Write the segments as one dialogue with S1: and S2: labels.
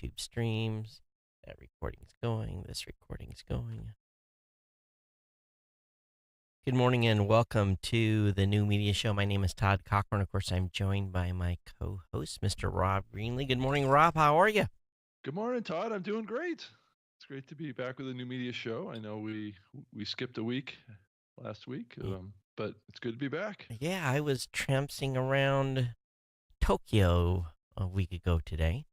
S1: YouTube streams. That recording's going. This recording's going. Good morning and welcome to the New Media Show. My name is Todd Cochran. Of course, I'm joined by my co-host, Mr. Rob Greenlee. Good morning, Rob. How are you?
S2: Good morning, Todd. I'm doing great. It's great to be back with a new media show. I know we skipped a week last week, but it's good to be back.
S1: Yeah, I was trampsing around Tokyo a week ago today.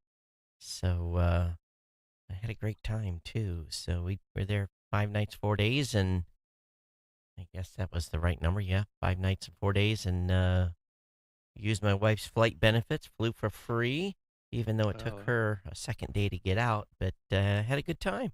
S1: So I had a great time too. So we were there 5 nights, 4 days, and I guess that was the right number. Yeah, 5 nights and 4 days, and used my wife's flight benefits, flew for free, even though it took
S2: Uh,
S1: her a second day to get out, but had a good time.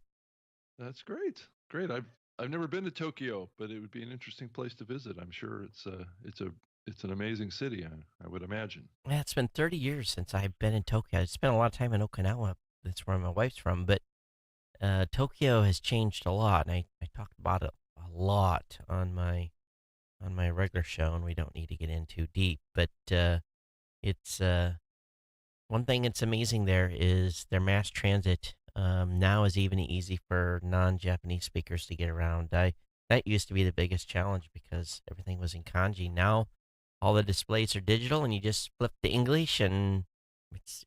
S2: that's great. Great. I've never been to Tokyo, but it would be an interesting place to visit. I'm sure it's an amazing city. I would imagine.
S1: Yeah, it's been 30 years since I've been in Tokyo. I spent a lot of time in Okinawa. That's where my wife's from, but Tokyo has changed a lot, and I talked about it a lot on my regular show, and we don't need to get in too deep. But it's one thing that's amazing there is their mass transit now is even easy for non-Japanese speakers to get around. That used to be the biggest challenge because everything was in kanji. Now all the displays are digital, and you just flip to English, and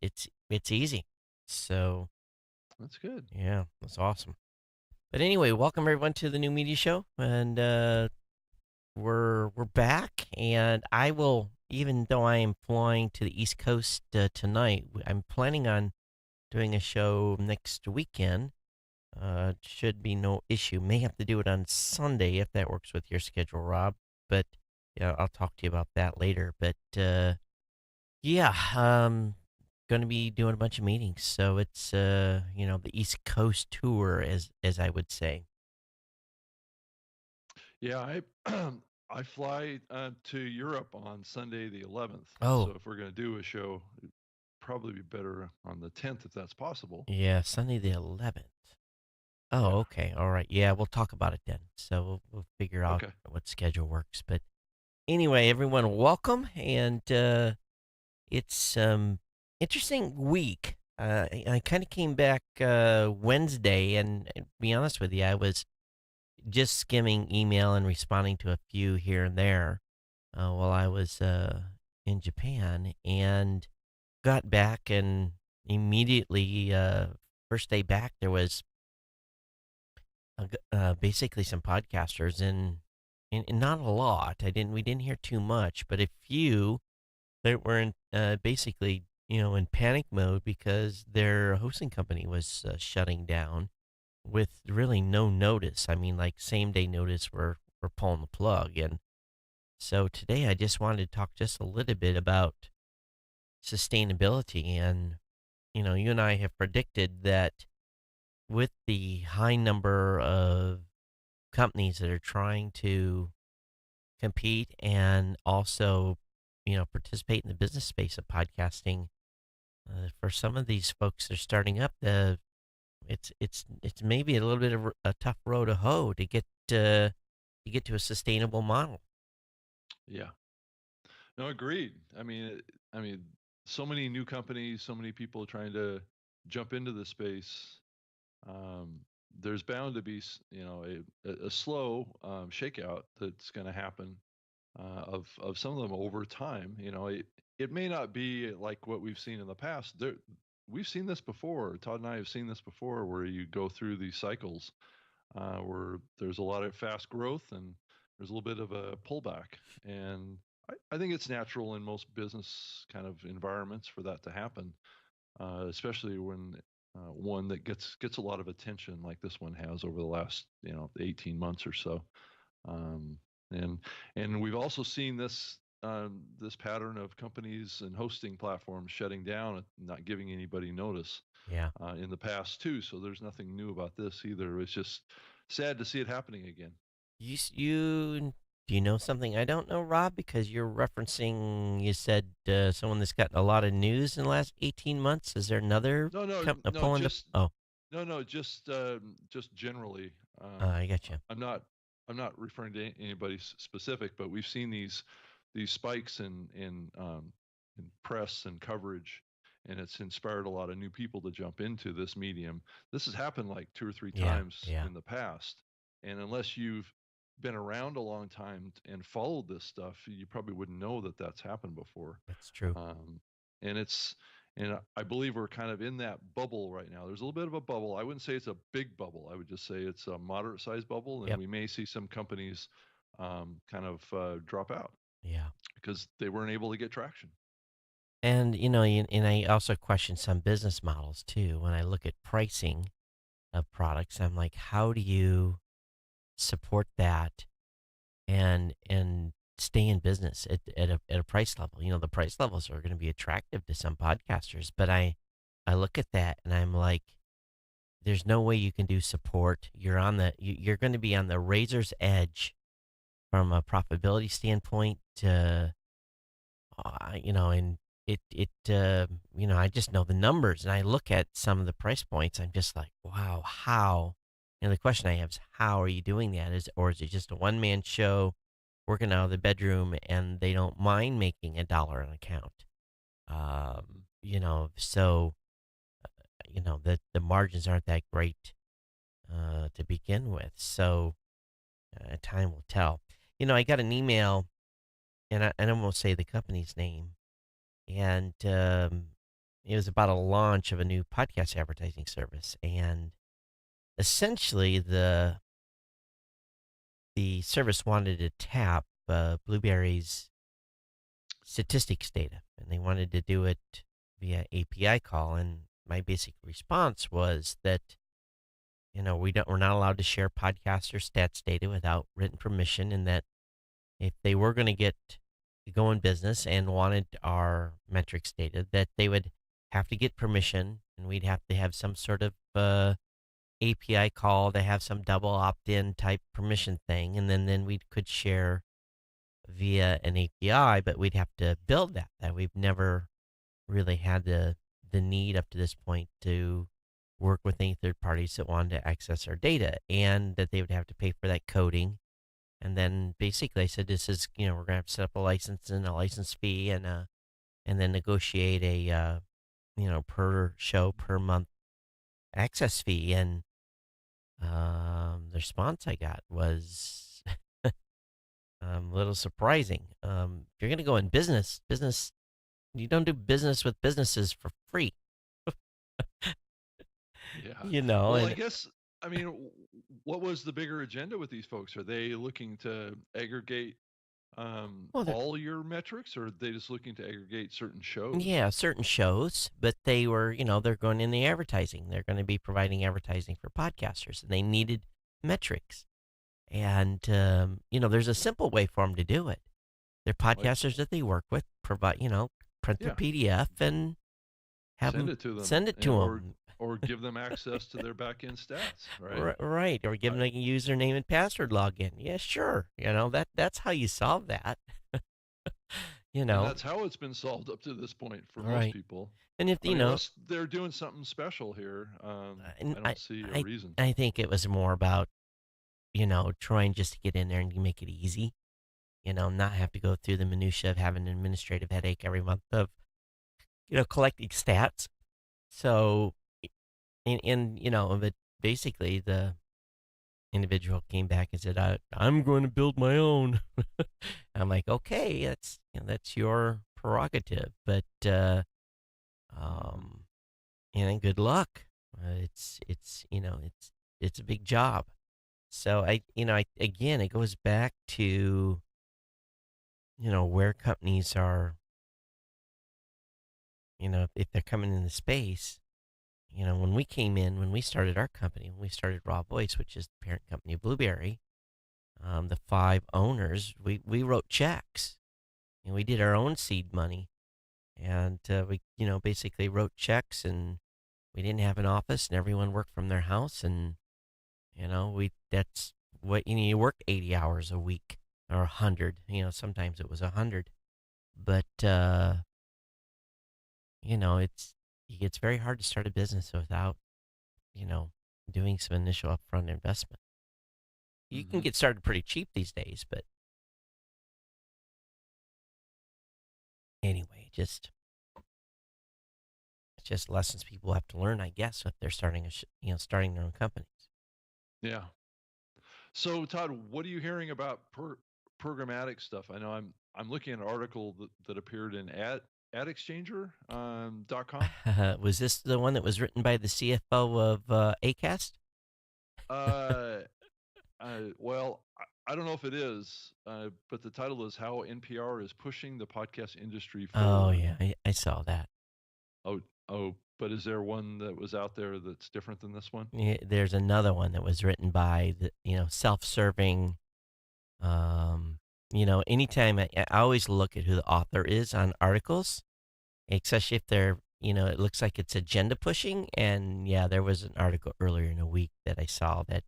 S1: it's easy. So
S2: That's good.
S1: yeah, that's awesome. But anyway, welcome everyone to the new media show, and we're back, and I will, even though I am flying to the East Coast tonight, I'm planning on doing a show next weekend. Should be no issue. May have to do it on Sunday if that works with your schedule, Rob. But yeah, I'll talk to you about that later. But yeah, going to be doing a bunch of meetings, so it's the East Coast tour, as I would say.
S2: Yeah, I I fly to Europe on Sunday the 11th. So
S1: Oh,
S2: if we're going to do a show, it'd probably be better on the 10th if that's possible.
S1: yeah, Sunday the 11th. Oh,
S2: Yeah.
S1: okay. All right. Yeah, we'll talk about it then. So we'll figure out
S2: Okay.
S1: what schedule works. But anyway, everyone, welcome, and it's interesting week. I kind of came back Wednesday, and to be honest with you, I was just skimming email and responding to a few here and there while I was in Japan, and got back and immediately first day back there was basically some podcasters and not a lot. We didn't hear too much, but a few that were in basically in panic mode because their hosting company was shutting down with really no notice. I mean, like same day notice. We're pulling the plug, and so today I just wanted to talk just a little bit about sustainability. And you and I have predicted that with the high number of companies that are trying to compete and also, participate in the business space of podcasting. For some of these folks that are starting up, it's maybe a little bit of a tough road to hoe to get to a sustainable model.
S2: Yeah. No, agreed. I mean, so many new companies, so many people trying to jump into the space. Um, there's bound to be, a slow shakeout that's going to happen of some of them over time. It may not be like what we've seen in the past. We've seen this before. Todd and I have seen this before, where you go through these cycles where there's a lot of fast growth and there's a little bit of a pullback. And I think it's natural in most business kind of environments for that to happen, especially when one that gets a lot of attention like this one has over the last 18 months or so. Um, and and we've also seen this pattern of companies and hosting platforms shutting down and not giving anybody notice
S1: Yeah.
S2: in the past too. So there's nothing new about this either. It's just sad to see it happening again.
S1: You do you know something I don't know, Rob? Because you're referencing, you said someone that's gotten a lot of news in the last 18 months. Is there another
S2: No, no,
S1: company
S2: no,
S1: pulling the?
S2: just
S1: Oh,
S2: no, no, just generally.
S1: I got you.
S2: I'm not referring to anybody specific, but we've seen these spikes in press and coverage and it's inspired a lot of new people to jump into this medium. This has happened like two or three
S1: Yeah,
S2: times
S1: yeah,
S2: in the past, and unless you've been around a long time and followed this stuff, you probably wouldn't know that that's happened before.
S1: that's true.
S2: Um, and it's and I believe we're kind of in that bubble right now. There's a little bit of a bubble. I wouldn't say it's a big bubble. I would just say it's a moderate sized bubble, and
S1: Yep,
S2: we may see some companies kind of drop out
S1: yeah.
S2: because they weren't able to get traction.
S1: And and I also question some business models too. When I look at pricing of products, I'm like, how do you support that and stay in business at a price level? The price levels are going to be attractive to some podcasters, but I look at that and I'm like, there's no way you can do support. You're going to be on the razor's edge from a profitability standpoint. And I just know the numbers, and I look at some of the price points. I'm just like, wow, how? And the question I have is, how are you doing that? Or is it just a one man show working out of the bedroom, and they don't mind making $1 an account?
S2: Mhm.
S1: So the margins aren't that great to begin with. So time will tell. I got an email, and I won't say the company's name, and it was about a launch of a new podcast advertising service. And essentially, the service wanted to tap Blueberry's statistics data, and they wanted to do it via API call. And my basic response was that we're not allowed to share podcaster stats data without written permission, and that if they were going to get to go in business and wanted our metrics data, that they would have to get permission, and we'd have to have some sort of API call to have some double opt-in type permission thing, and then we could share via an API, but we'd have to build that. That we've never really had the need up to this point to work with any third parties that wanted to access our data, and that they would have to pay for that coding. And then basically I said, this is, we're going to have to set up a license and a license fee, and then negotiate a, per show per month access fee. And the response I got was a little surprising. If you're going to go in business, you don't do business with businesses for free,
S2: Yeah. Well, I
S1: and
S2: guess, I mean, what was the bigger agenda with these folks? Are they looking to aggregate
S1: well,
S2: all your metrics, or are they just looking to aggregate certain shows?
S1: yeah, certain shows, but they're going in the advertising. They're going to be providing advertising for podcasters, and they needed metrics. And there's a simple way for them to do it. They're
S2: Like,
S1: podcasters that they work with, print the
S2: yeah,
S1: PDF and have
S2: send
S1: them
S2: it to them,
S1: send it
S2: and,
S1: to them.
S2: or give them access to their back end stats, right?
S1: Right, or give
S2: I,
S1: them a username and password login. Yeah, sure. That's how you solve that. you
S2: and
S1: know,
S2: that's how it's been solved up to this point for most
S1: right.
S2: people.
S1: And if
S2: I mean, unless they're doing something special here,
S1: and
S2: I
S1: I
S2: don't see a
S1: I
S2: reason.
S1: I think it was more about trying just to get in there and make it easy. Not have to go through the minutia of having an administrative headache every month of collecting stats. So, but basically the individual came back and said, I'm going to build my own. I'm like, okay, that's your prerogative, but
S2: Hmm.
S1: um, good luck. It's a big job. So again, it goes back to where companies are, if they're coming in the space. When we started our company, when we started Raw Voice, which is the parent company of Blueberry, the five owners, we wrote checks, and we did our own seed money, and we basically wrote checks, and we didn't have an office, and everyone worked from their house. And we that's what you worked 80 hours a week, or 100. Sometimes it was 100, but it's very hard to start a business without you know doing some initial upfront investment. You can
S2: Hmm.
S1: get started pretty cheap these days, but anyway, just just lessons people have to learn, I guess, if they're starting their own companies.
S2: Yeah. So Todd, what are you hearing about programmatic stuff? I know I'm looking at an article that appeared in AdExchanger .com.
S1: Was this the one that was written by the CFO of Acast?
S2: Uh, well, I don't know if it is, but the title is "How NPR is Pushing the Podcast Industry
S1: Oh
S2: Forward."
S1: yeah, I saw that.
S2: Oh, oh, but is there one that was out there that's different than this one?
S1: Yeah, there's another one that was written by the self-serving. Um, anytime I always look at who the author is on articles, especially if they're it looks like it's agenda pushing. And yeah, there was an article earlier in the week that I saw that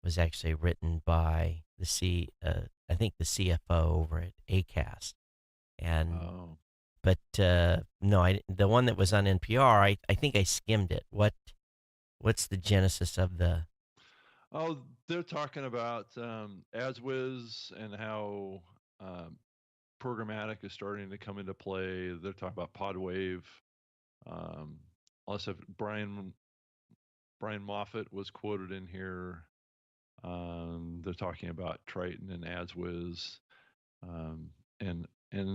S1: was actually written by I think the CFO over at Acast. And
S2: Oh,
S1: no, the one that was on NPR, I think I skimmed it. What's the genesis of the?
S2: oh, they're talking about AdsWiz and how um, programmatic is starting to come into play. They're talking about Podwave. Um, also, Brian Moffat was quoted in here. They're talking about Triton and AdsWiz, um, and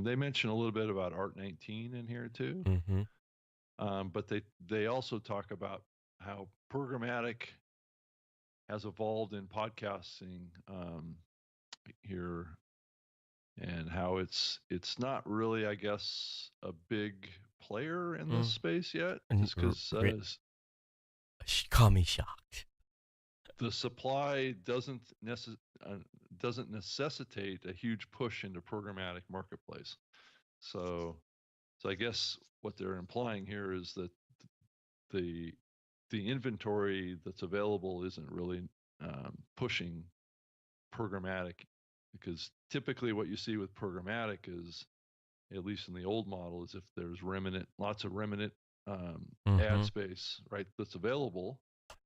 S2: they mention a little bit about Art19 in here too.
S1: Mm-hmm.
S2: But they also talk about how programmatic has evolved in podcasting here, and how it's not really, I guess, a big player in this
S1: Mm.
S2: space yet,
S1: And
S2: just because
S1: call me shocked.
S2: the supply doesn't necessitate a huge push into programmatic marketplace. So I guess what they're implying here is that the the inventory that's available isn't really pushing programmatic, because typically what you see with programmatic is, at least in the old model, is if there's lots of remnant ad
S1: Mm-hmm.
S2: space, right, that's available,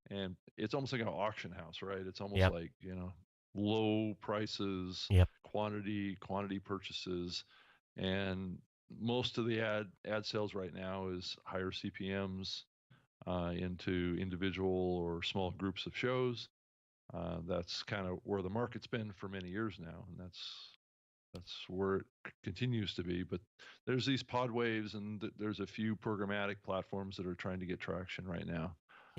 S2: and it's almost like an auction house, right? It's almost
S1: Yep.
S2: like, low prices,
S1: Yep.
S2: quantity purchases, and most of the ad sales right now is higher CPMs into individual or small groups of shows. That's kind of where the market's been for many years now, and that's where it continues to be. But there's these pod waves, and there's a few programmatic platforms that are trying to get traction right now.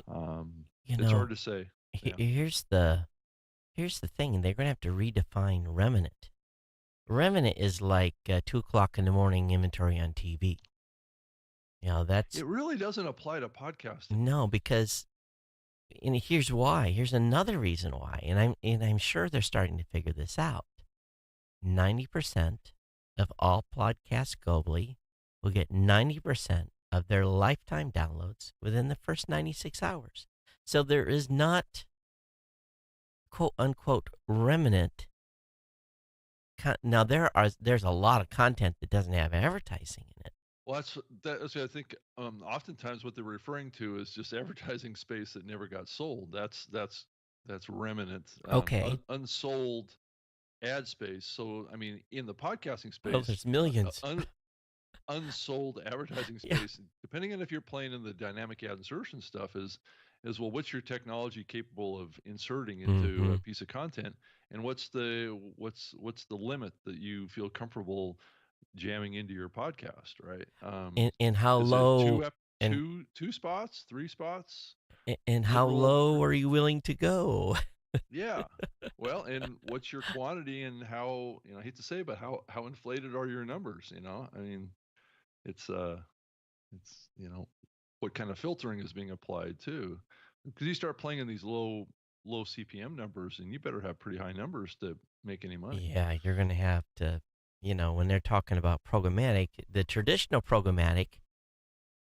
S2: Um,
S1: You
S2: it's hard
S1: know,
S2: to say. Yeah.
S1: here's the thing. They're gonna have to redefine remnant. Remnant is like 2 o'clock in the morning inventory on TV. That's
S2: It really doesn't apply to podcasting.
S1: no, because and here's why. Here's another reason why, and I'm sure they're starting to figure this out. 90% of all podcasts globally will get 90% of their lifetime downloads within the first 96 hours. So there is not quote unquote remnant. Now there's a lot of content that doesn't have advertising in it.
S2: Well, that's what I think. Oftentimes, what they're referring to is just advertising space that never got sold. That's remnant,
S1: Okay.
S2: unsold ad space. So, I mean, in the podcasting
S1: Well,
S2: space,
S1: there's millions.
S2: unsold advertising
S1: Yeah.
S2: space, depending on if you're playing in the dynamic ad insertion stuff, is well, what's your technology capable of inserting into
S1: Mm-hmm.
S2: a piece of content, and what's the limit that you feel comfortable jamming into your podcast, right?
S1: And how
S2: Is it
S1: low and
S2: two spots, three spots?
S1: and how
S2: Literal,
S1: low are you willing to go?
S2: yeah. Well, and what's your quantity, and how, I hate to say, but how inflated are your numbers? I mean, it's it's what kind of filtering is being applied too, because you start playing in these low CPM numbers, and you better have pretty high numbers to make any money.
S1: Yeah, you're going to have to, when they're talking about programmatic, the traditional programmatic,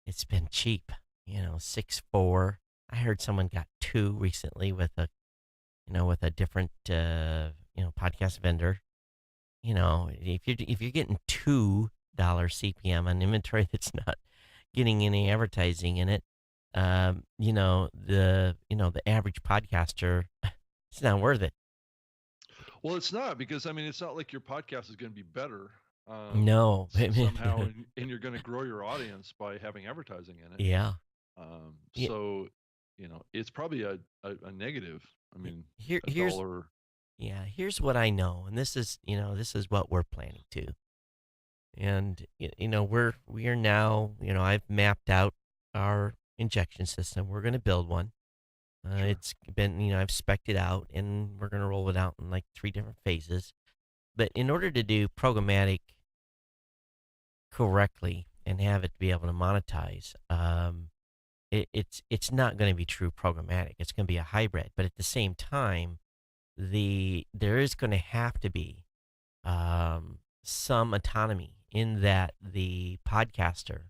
S1: it's been cheap, 6.4. I heard someone got two recently with a different, podcast vendor. If you're getting $2 CPM on inventory that's not getting any advertising in it, the average podcaster, it's not worth it.
S2: Well, it's not, because I mean, it's not like your podcast is going to be better.
S1: No.
S2: somehow, and you're going to grow your audience by having advertising in it.
S1: Yeah. Yeah.
S2: So, it's probably a negative. I mean,
S1: Here
S2: a
S1: here's
S2: dollar.
S1: yeah, here's what I know, and this is what we're planning to. And we are now, I've mapped out our injection system. We're going to build one.
S2: Sure.
S1: It's been, I've spec'd it out, and we're going to roll it out in like three different phases. But in order to do programmatic correctly and have it be able to monetize, it's not going to be true programmatic. It's going to be a hybrid. But at the same time, there is going to have to be some autonomy in that the podcaster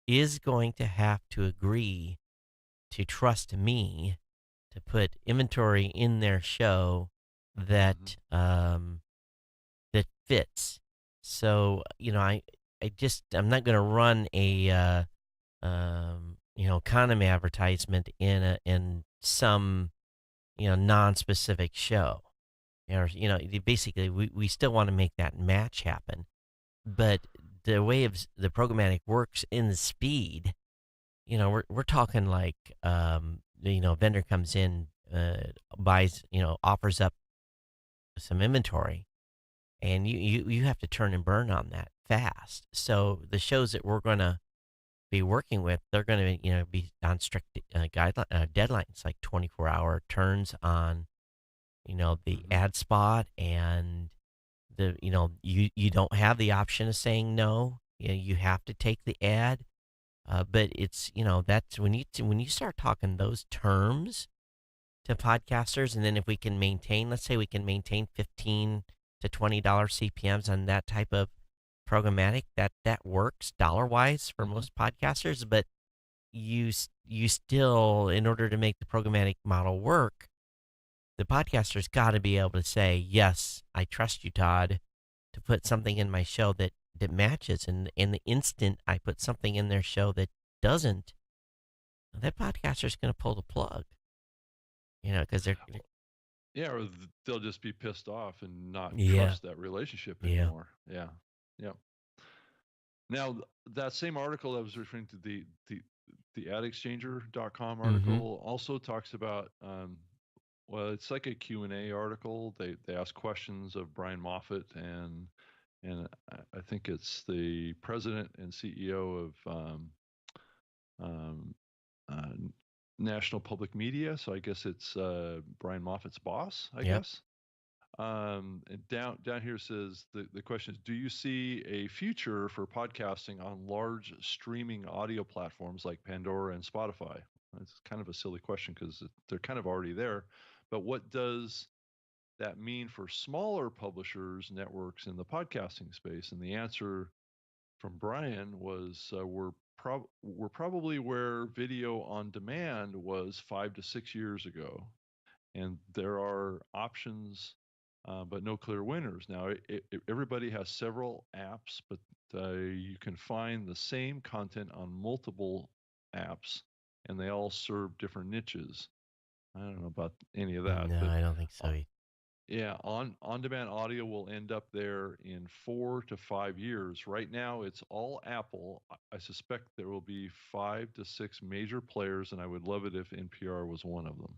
S1: is going to have to agree to trust me to put inventory in their show
S2: Hmm.
S1: that fits. So I'm not going to run a condom advertisement in some non-specific show. Or basically we still want to make that match happen, but the way the programmatic works in the speed, we're talking like vendor comes in, buys, offers up some inventory, and you have to turn and burn on that fast. So the shows that we're going to be working with, they're going to be on strict deadlines, like 24-hour turns on the
S2: Hmm.
S1: ad spot. And you don't have the option of saying no. You have to take the ad. But it's that's when you start talking those terms to podcasters, and then if we can maintain, let's say we can maintain $15 to $20 CPMS on that type of programmatic, that works dollar wise for
S2: Hmm.
S1: most podcasters. But you still, in order to make the programmatic model work, the podcaster's got to be able to say, yes, I trust you, Todd, to put something in my show that matches. And in the instant I put something in their show that doesn't, that podcaster's going to pull the plug, because
S2: Yeah, or they'll just be pissed off and not
S1: yeah,
S2: trust that relationship
S1: yeah.
S2: anymore. Yeah. Yeah. Now, that same article I was referring to, the adexchanger.com
S1: Mm-hmm.
S2: article, also talks about, well, it's like a Q&A article. They ask questions of Brian Moffat, and I think it's the president and CEO of um, uh, National Public Media. So I guess it's Brian Moffat's boss, I
S1: Yep.
S2: guess. And down here says the question is: do you see a future for podcasting on large streaming audio platforms like Pandora and Spotify? It's kind of a silly question because they're kind of already there. But what does that mean for smaller publishers, networks in the podcasting space? And the answer from Brian was, we're probably where video on demand was 5 to 6 years ago, and there are options, but no clear winners. Now, everybody has several apps, but you can find the same content on multiple apps, and they all serve different niches. I don't know about any of that,
S1: No,
S2: but
S1: I don't think
S2: uh,
S1: so.
S2: yeah, on demand audio will end up there in 4 to 5 years. Right now, it's all Apple. I suspect there will be 5 to 6 major players, and I would love it if NPR was one of them.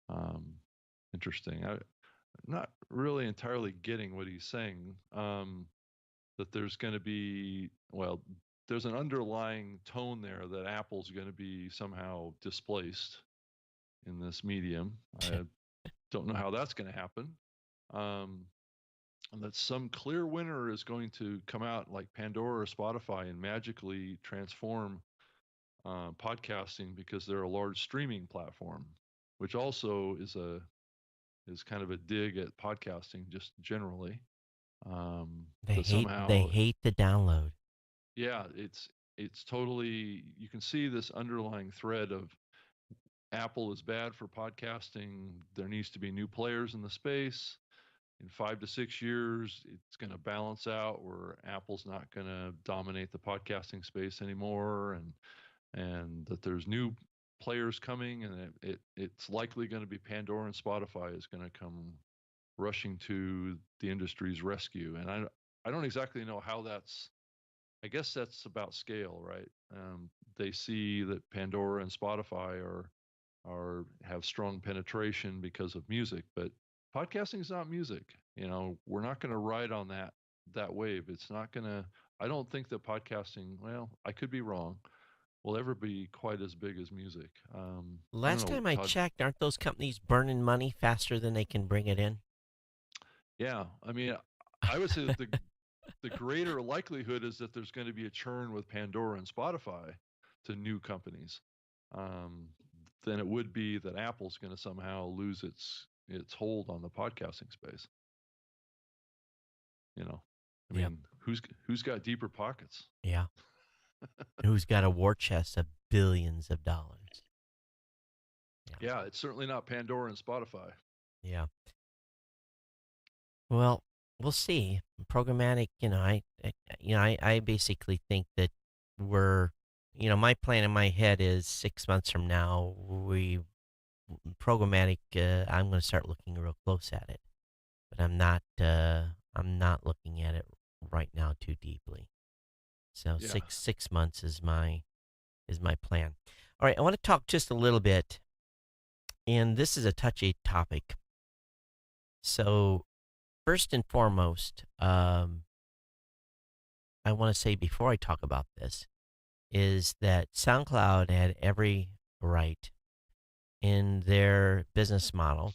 S2: Um, Interesting. I'm not really entirely getting what he's saying. That there's going to be, well, there's an underlying tone there that Apple's going to be somehow displaced in this medium. I don't know how that's going to happen. Um, and that some clear winner is going to come out like Pandora or Spotify and magically transform podcasting because they're a large streaming platform, which also is kind of a dig at podcasting just generally. That
S1: They
S2: somehow,
S1: hate the download.
S2: yeah, it's totally, you can see this underlying thread of Apple is bad for podcasting. There needs to be new players in the space. In 5 to 6 years, it's going to balance out where Apple's not going to dominate the podcasting space anymore, and that there's new players coming, and it's likely going to be Pandora and Spotify is going to come rushing to the industry's rescue. And I don't exactly know how that's. I guess that's about scale, right? They see that Pandora and Spotify are have strong penetration because of music, but podcasting is not music. You know, we're not going to ride on that wave. It's not going to. I don't think that podcasting. Well, I could be wrong. Will ever be quite as big as music. I don't
S1: Last
S2: know,
S1: time I
S2: Todd.
S1: checked, aren't those companies burning money faster than they can bring it in?
S2: Yeah, I mean, I would say that the greater likelihood is that there's going to be a churn with Pandora and Spotify to new companies, um, than it would be that Apple's going to somehow lose its hold on the podcasting space. You know, I
S1: Yep.
S2: mean, who's got deeper pockets?
S1: Yeah. Who's got a war chest of billions of dollars? Yeah.
S2: Yeah, it's certainly not Pandora and Spotify.
S1: Yeah. Well, we'll see. Programmatic, I basically think that we're, my plan in my head is 6 months from now, programmatic. I'm going to start looking real close at it, but I'm not looking at it right now too deeply. So
S2: Yeah,
S1: six months is my plan. All right, I want to talk just a little bit, and this is a touchy topic. So first and foremost, I want to say before I talk about this is that SoundCloud had every right in their business model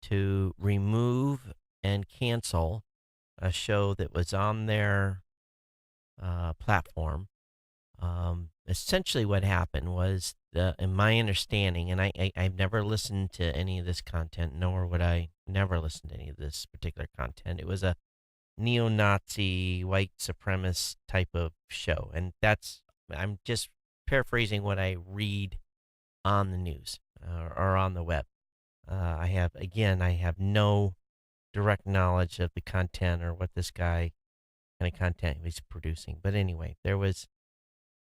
S1: to remove and cancel a show that was on their platform. Essentially, what happened was, in my understanding, and I've never listened to any of this content, nor would I never listen to any of this particular content. It was a neo-Nazi, white supremacist type of show, and I'm just paraphrasing what I read on the news or on the web. I have no direct knowledge of the content or what this guy kind of content he was producing. But anyway, there was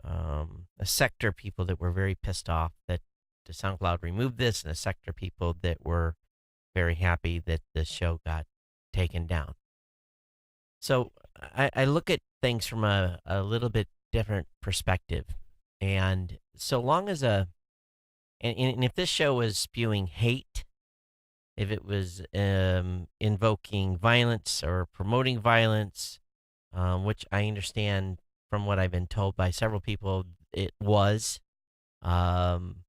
S1: a sector of people that were very pissed off that the SoundCloud removed this, and a sector of people that were very happy that the show got taken down. So I look at things from a little bit different perspective. And so long as and if this show was spewing hate, if it was invoking violence or promoting violence, which I understand from what I've been told by several people, it was. Um,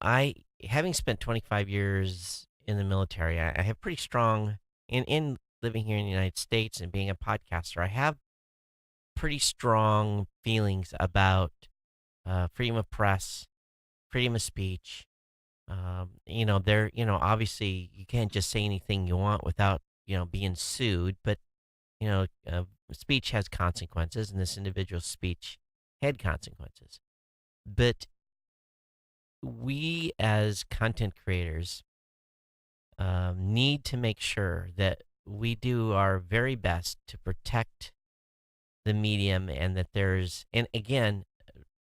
S1: I having spent 25 years in the military, I have pretty strong in living here in the United States and being a podcaster. I have pretty strong feelings about freedom of press, freedom of speech. Obviously you can't just say anything you want without being sued, but speech has consequences, and this individual's speech had consequences. But we as content creators need to make sure that we do our very best to protect the medium, and that and again,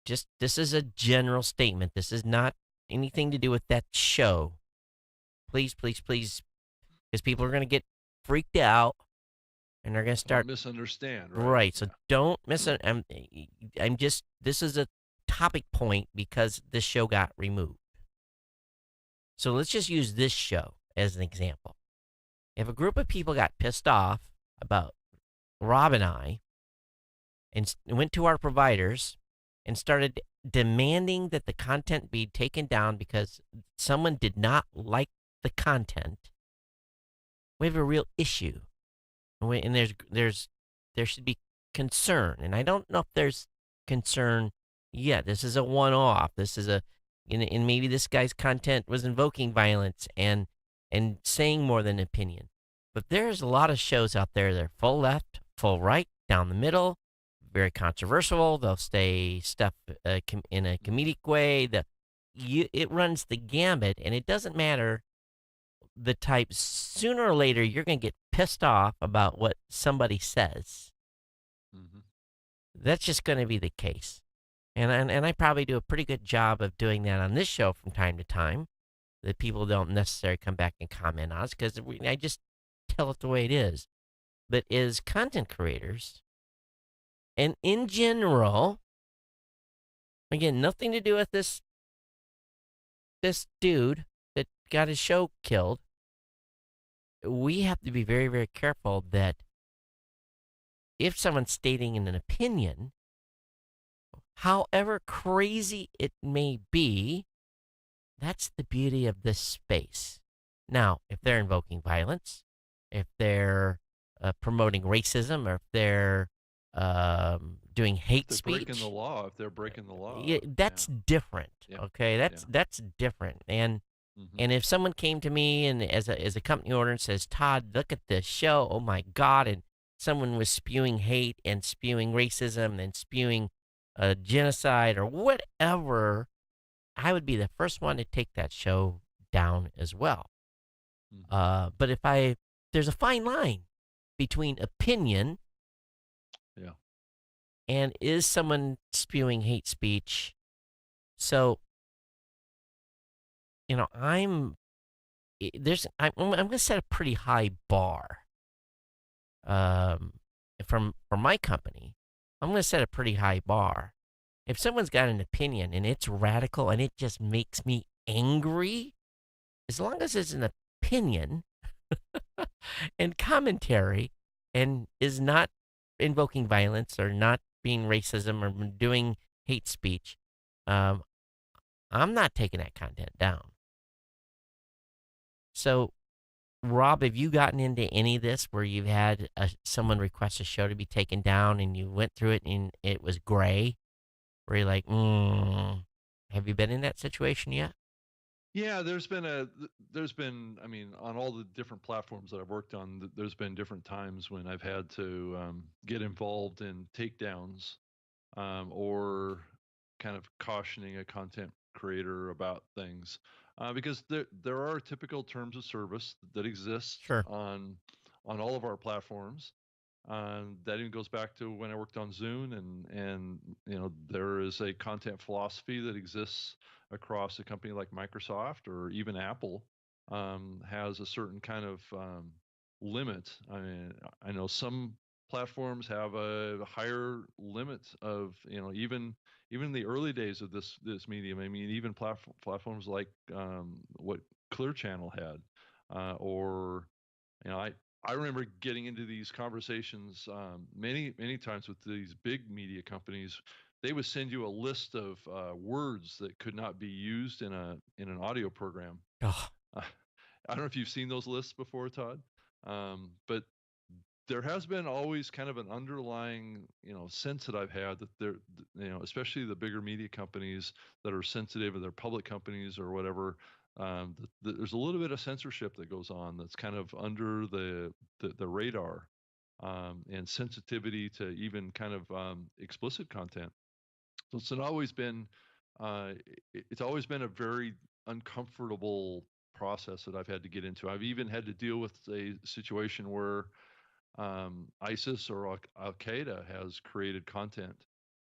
S1: just this is a general statement. This is not anything to do with that show. Please, please, please, because people are going to get freaked out and they're going to
S2: or
S1: start.
S2: misunderstand, right?
S1: Right. So
S2: Yeah.
S1: don't miss it. I'm just, this is a topic point because this show got removed. So let's just use this show as an example. If a group of people got pissed off about Rob and I and went to our providers and started demanding that the content be taken down because someone did not like the content, we have a real issue. And there should be concern. And I don't know if there's concern yet. This is a one-off. This is and maybe this guy's content was invoking violence and saying more than opinion. But there's a lot of shows out there that are full left, full right, down the middle, very controversial. They'll say stuff in a comedic way. It runs the gambit, and it doesn't matter the type. Sooner or later, you're going to get pissed off about what somebody says.
S2: Hmm.
S1: That's just going to be the case. And I probably do a pretty good job of doing that on this show from time to time. That people don't necessarily come back and comment on us because I just tell it the way it is. But as content creators, and in general, again, nothing to do with this dude that got his show killed. We have to be very, very careful that if someone's stating an opinion, however crazy it may be, that's the beauty of this space. Now, if they're invoking violence, if they're promoting racism, or if they're doing
S2: If
S1: hate
S2: they're breaking the
S1: speech,
S2: law, if they're breaking the law, yeah,
S1: that's different.
S2: yeah,
S1: Okay,
S2: yeah.
S1: that's different.
S2: Hmm.
S1: And if someone came to me and as a company owner and says, "Todd, look at this show. Oh my God!" and someone was spewing hate and spewing racism and spewing genocide or whatever, I would be the first one to take that show down as well.
S2: Hmm.
S1: But there's a fine line between opinion
S2: Yeah.
S1: and is someone spewing hate speech. So I'm going to set a pretty high bar. Um, from my company, I'm going to set a pretty high bar. If someone's got an opinion and it's radical and it just makes me angry, as long as it's an opinion and commentary and is not invoking violence or not being racism or doing hate speech, um, I'm not taking that content down. So, Rob, have you gotten into any of this where you've had someone request a show to be taken down and you went through it and it was gray? Where you're like, have you been in that situation yet?
S2: Yeah, there's been, I mean, on all the different platforms that I've worked on, there's been different times when I've had to get involved in takedowns, or kind of cautioning a content creator about things, because there are typical terms of service that exist
S1: Sure.
S2: on all of our platforms. That even goes back to when I worked on Zune, and there is a content philosophy that exists across a company like Microsoft or even Apple, has a certain kind of limit. I mean, I know some platforms have a higher limit of, even in the early days of this medium. I mean, even platforms like what Clear Channel had, or I remember getting into these conversations many times with these big media companies. They would send you a list of words that could not be used in an audio program.
S1: Oh,
S2: I don't know if you've seen those lists before, Todd, but there has been always kind of an underlying, sense that I've had that especially the bigger media companies that are sensitive, or they're public companies or whatever. There's a little bit of censorship that goes on that's kind of under the radar, and sensitivity to even kind of explicit content. So uh, it's always been a very uncomfortable process that I've had to get into. I've even had to deal with a situation where ISIS or Al Qaeda has created content,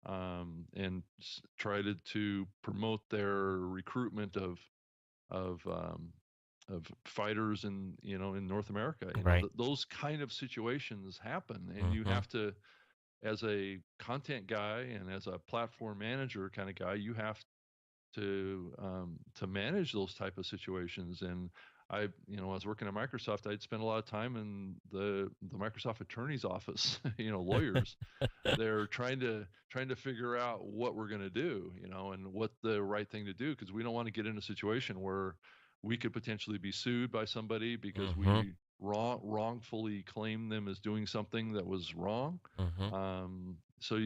S2: and tried to promote their recruitment of um, of fighters in North America.
S1: right.
S2: Those kind of situations happen, and you
S1: Mm-hmm.
S2: have to, as a content guy and as a platform manager kind of guy, you have to manage those type of situations. And I was working at Microsoft. I'd spend a lot of time in the Microsoft attorney's office, lawyers. They're trying to figure out what we're going to do, and what the right thing to do, because we don't want to get in a situation where we could potentially be sued by somebody because
S1: Mm-hmm.
S2: we wrongfully claim them as doing something that was wrong.
S1: Mm-hmm.
S2: So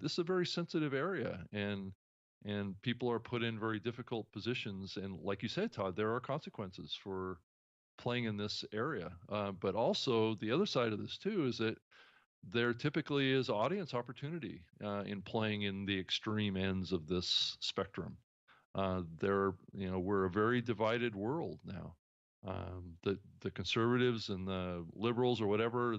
S2: this is a very sensitive area, and people are put in very difficult positions. And like you said, Todd, there are consequences for playing in this area. But also the other side of this too is that there typically is audience opportunity in playing in the extreme ends of this spectrum. We're a very divided world now. The conservatives and the liberals or whatever,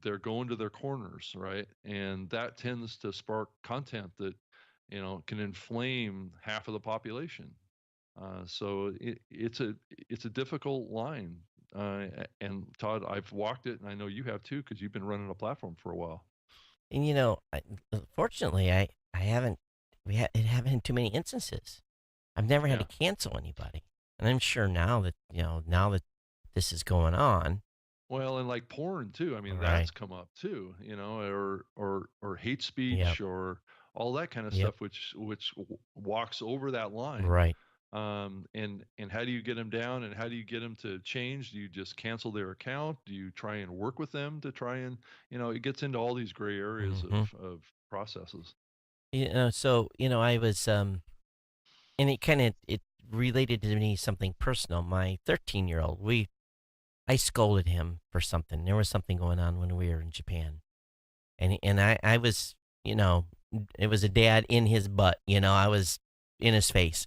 S2: they're going to their corners, right? And that tends to spark content that can inflame half of the population. So it's a difficult line And Todd, I've walked it, and I know you have too, because you've been running a platform for a while.
S1: And fortunately, I haven't it haven't had too many instances. I've never had to
S2: Yeah.
S1: cancel anybody, and I'm sure now that now that this is going on,
S2: Well, and like porn too. I mean,
S1: right?
S2: that's come up too, or hate
S1: Yep,
S2: speech or all that kind of
S1: yep,
S2: stuff, which walks over that line.
S1: right.
S2: And how do you get them down, and how do you get them to change? Do you just cancel their account? Do you try and work with them to try and, it gets into all these gray areas
S1: Hmm.
S2: of processes.
S1: So I was and it related to me something personal. My 13-year-old, we I scolded him for something. There was something going on when we were in Japan, and I was, it was a dad in his butt. I was in his face,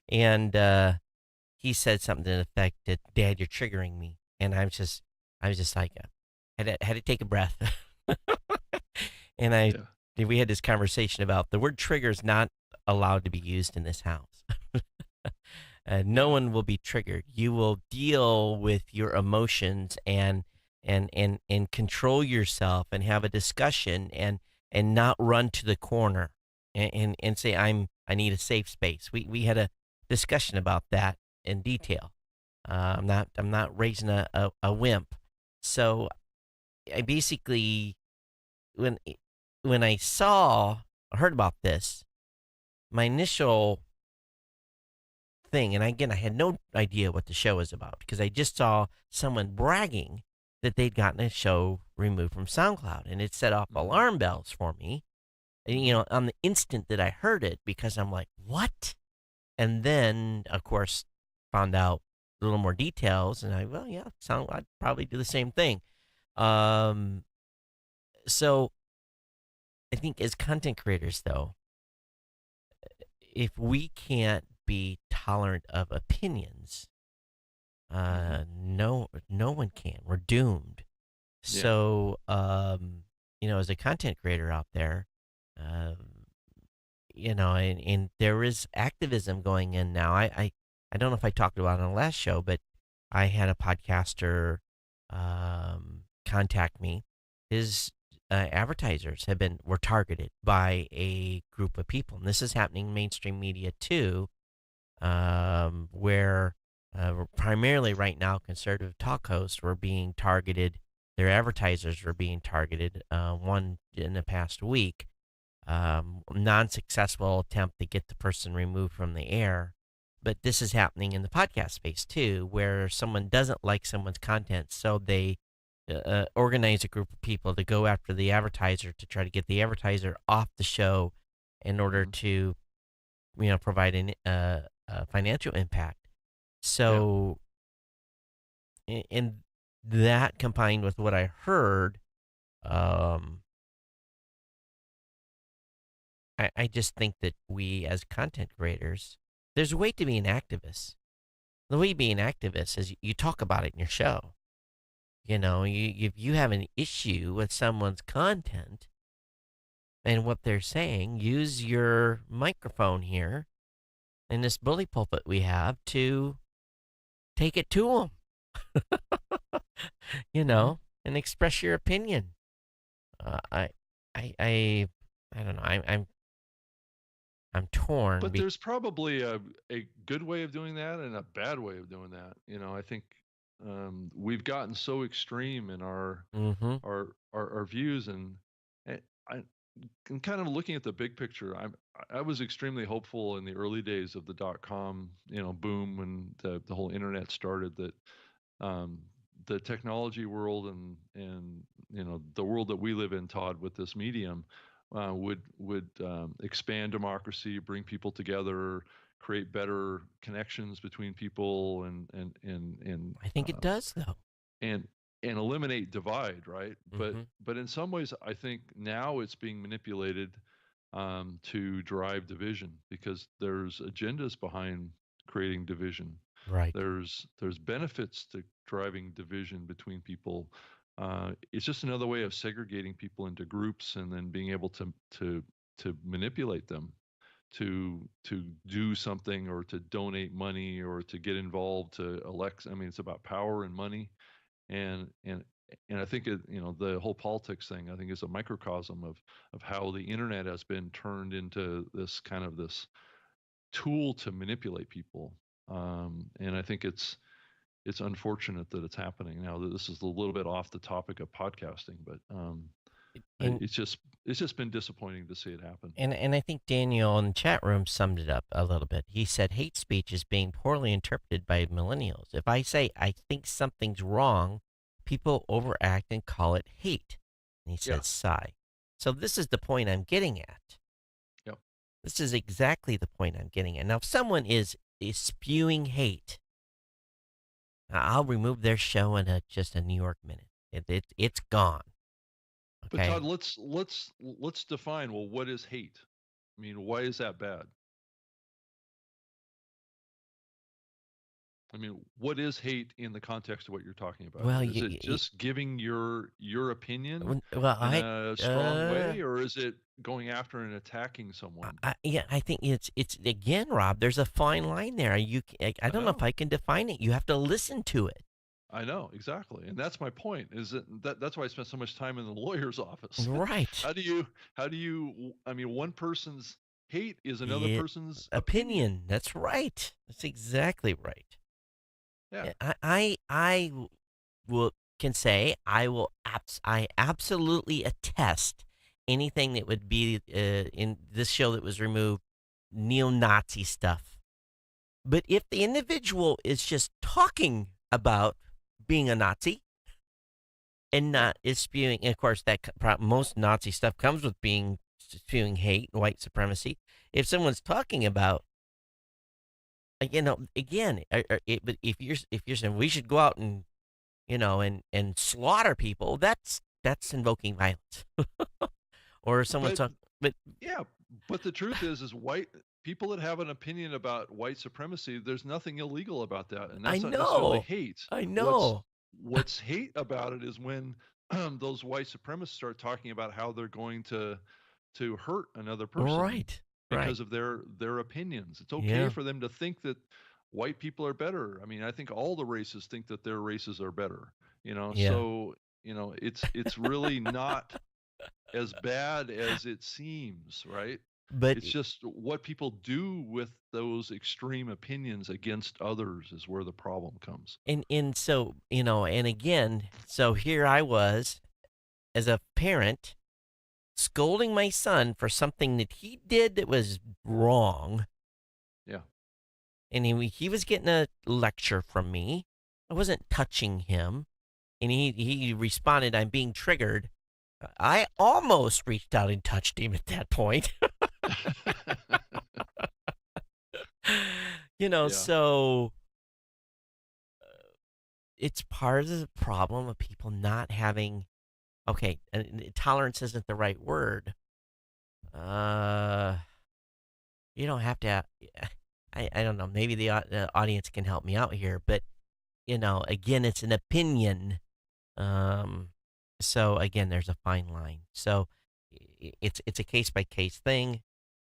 S1: and he said something to the effect that, "Dad, you're triggering me," and I was just like, had to take a breath, and
S2: Yeah.
S1: we had this conversation about the word trigger is not allowed to be used in this house. No
S2: Yeah.
S1: one will be triggered. You will deal with your emotions and control yourself and have a discussion and not run to the corner and say I need a safe space. We had a discussion about that in detail. I'm not raising a wimp. So I basically when when I heard about this, my initial thing. And again, I had no idea what the show was about because I just saw someone bragging that they'd gotten a show removed from SoundCloud, and it set off
S2: Hmm.
S1: alarm bells for me.
S2: Hmm.
S1: On the instant that I heard it, because I'm like, what? And then, of course, found out a little more details, and well, yeah, I'd probably do the same thing. Um, so I think as content creators, though, if we can't be tolerant of opinions,
S2: Hmm.
S1: no one can. We're doomed.
S2: Yeah.
S1: So, as a content creator out there, um, and there is activism going in now. I don't know if I talked about it on the last show, but I had a podcaster contact me. His advertisers were targeted by a group of people, and this is happening in mainstream media too, where primarily right now conservative talk hosts were being targeted. Their advertisers were being targeted. One in the past week, non-successful attempt to get the person removed from the air. But this is happening in the podcast space too, where someone doesn't like someone's content, so they organize a group of people to go after the advertiser to try to get the advertiser off the show in order
S2: Hmm.
S1: to provide a financial impact.
S2: Yeah.
S1: So, in that combined with what I heard, um, I just think that we as content creators, there's a way to be an activist. The way to be an activist is you talk about it in your show. If you have an issue with someone's content and what they're saying, use your microphone here in this bully pulpit we have to take it to them.
S2: Hmm.
S1: And express your opinion. Uh, I, I, I, I don't know. I'm torn.
S2: But there's probably a good way of doing that and a bad way of doing that. I think we've gotten so extreme in
S1: Mm-hmm.
S2: our views, and I'm kind of looking at the big picture. I was extremely hopeful in the early days of the .com boom when the whole internet started, that um, the technology world and the world that we live in, Todd, with this medium, would expand democracy, bring people together, create better connections between people,
S1: I think it does, though.
S2: and and eliminate divide, right? But
S1: Mm-hmm.
S2: but in some ways, I think now it's being manipulated to drive division, because there's agendas behind creating division.
S1: Right.
S2: There's benefits to driving division between people. It's just another way of segregating people into groups and then being able to manipulate them to do something or to donate money or to get involved to elect. I mean, it's about power and money, and and and I think the whole politics thing, I think, is a microcosm of how the internet has been turned into this kind of this tool to manipulate people. And I think it's unfortunate that it's happening now. That this is a little bit off the topic of podcasting, but
S1: And
S2: it's just been disappointing to see it happen.
S1: and I think Daniel in the chat room summed it up a little bit. He said hate speech is being poorly interpreted by millennials. If I say I think something's wrong, people overact and call it hate. And he
S2: Yeah.
S1: says sigh. So this is the point I'm getting at.
S2: Yep.
S1: This is exactly the point I'm getting at. Now, if someone is spewing hate, I'll remove their show in just a New York minute. It's gone.
S2: But
S1: Okay.
S2: Todd, let's define, well, what is hate? I mean, why is that bad? I mean, what is hate in the context of what you're talking about
S1: Well,
S2: here? Is it just giving your opinion
S1: well,
S2: in a strong
S1: uh,
S2: way, or is it going after and attacking someone?
S1: yeah, I think it's again, Rob. There's a fine line there. I
S2: I
S1: don't know if
S2: know.
S1: I can define it. You have to listen to it.
S2: I know, exactly. And that's my point, is that's why I spent so much time in the lawyer's office.
S1: Right.
S2: How do you I mean, one person's hate is another
S1: Yeah,
S2: person's opinion.
S1: opinion. That's right. That's exactly right.
S2: Yeah.
S1: Yeah, will can say I absolutely attest anything that would be in this show that was removed neo-Nazi stuff. But if the individual is just talking about being a Nazi and
S2: Yeah.
S1: not is spewing, and of course most Nazi stuff comes with being spewing hate and white supremacy. If someone's talking about, again, but if you're saying we should go out and and slaughter people, that's invoking violence. Or someone's
S2: But
S1: talking, but
S2: yeah, but the truth is white people that have an opinion about white supremacy, there's nothing illegal about that, and
S1: I
S2: that's not necessarily
S1: know,
S2: hate.
S1: I
S2: What's
S1: know,
S2: what's hate about it is when those white supremacists start talking about how they're going to hurt another person
S1: right, right,
S2: because of their opinions. It's okay
S1: yeah,
S2: for them to think that white people are better. I mean, I think all the races think that their races are better,
S1: yeah,
S2: so it's really not as bad as it seems, right?
S1: but
S2: It's just what people do with those extreme opinions against others is where the problem comes.
S1: and so and again, so here I was as a parent scolding my son for something that he did that was wrong,
S2: Yeah.
S1: and he was getting a lecture from me. I wasn't touching him, and he responded, "I'm being triggered." I almost reached out and touched him at that point.
S2: Yeah.
S1: So it's part of the problem of people not having, okay, and tolerance isn't the right word. Uh, you don't have to. I don't know. Maybe the audience can help me out here, but again, it's an opinion. Um, so again, there's a fine line. So it's a case by case thing,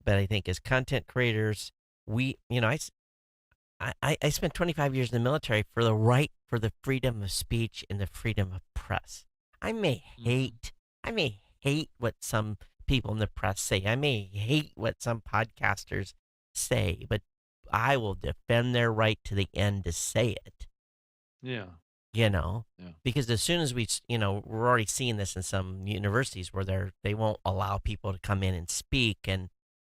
S1: but I think as content creators, we, I spent 25 years in the military for the right for the freedom of speech and the freedom of press. I may
S2: Hmm.
S1: hate, I may hate what some people in the press say. I may hate what some podcasters say, but I will defend their right to the end to say it.
S2: Yeah.
S1: You know,
S2: Yeah.
S1: because as soon as we're already seeing this in some universities where they won't allow people to come in and speak, and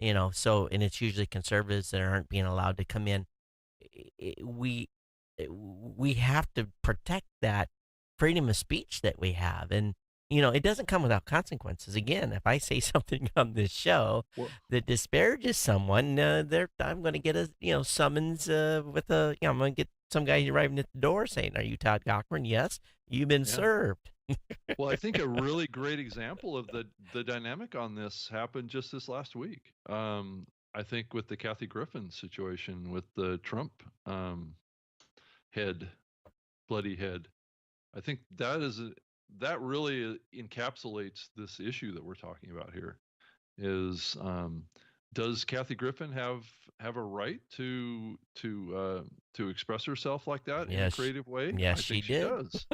S1: and it's usually conservatives that aren't being allowed to come in. We we have to protect that freedom of speech that we have, and it doesn't come without consequences. Again, if I say something on this show
S2: Well,
S1: that disparages someone, I'm going to get a summons with a I'm going to get some guy arriving at the door saying, "Are you Todd Cochran?" Yes, you've been
S2: yeah.
S1: served.
S2: Well, I think a really great example of the dynamic on this happened just this last week. I think with the Kathy Griffin situation with the Trump head, bloody head. I think that really encapsulates this issue that we're talking about here. Is does Kathy Griffin have a right to express herself like that in a
S1: Yes,
S2: creative way?
S1: yes,
S2: I
S1: she
S2: think she
S1: did.
S2: does.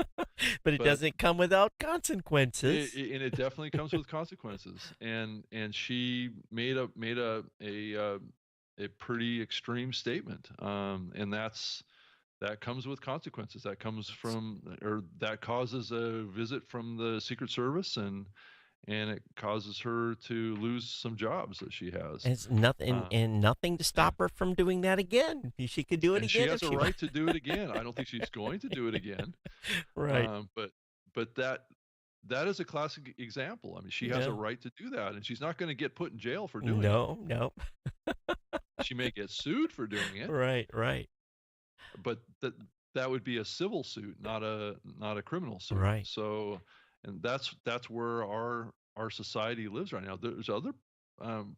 S1: But it
S2: But
S1: doesn't come without consequences.
S2: and it definitely comes with consequences. And she made a pretty extreme statement. And that comes with consequences. That comes from, or that causes a visit from the Secret Service, and it causes her to lose some jobs that she has.
S1: It's nothing,
S2: Uh,
S1: and nothing to
S2: yeah.
S1: stop her from doing that again. She could do it
S2: And she
S1: again
S2: has
S1: if
S2: a
S1: she
S2: right to do it again. I don't think she's going to do it again.
S1: right.
S2: But that is a classic example. I mean, she has a
S1: Yeah.
S2: right to do that, and she's not going to get put in jail for doing it.
S1: No, no.
S2: She may get sued for doing it,
S1: Right, right,
S2: but that would be a civil suit, not a criminal suit.
S1: right.
S2: So, and that's where our society lives right now. There's other um,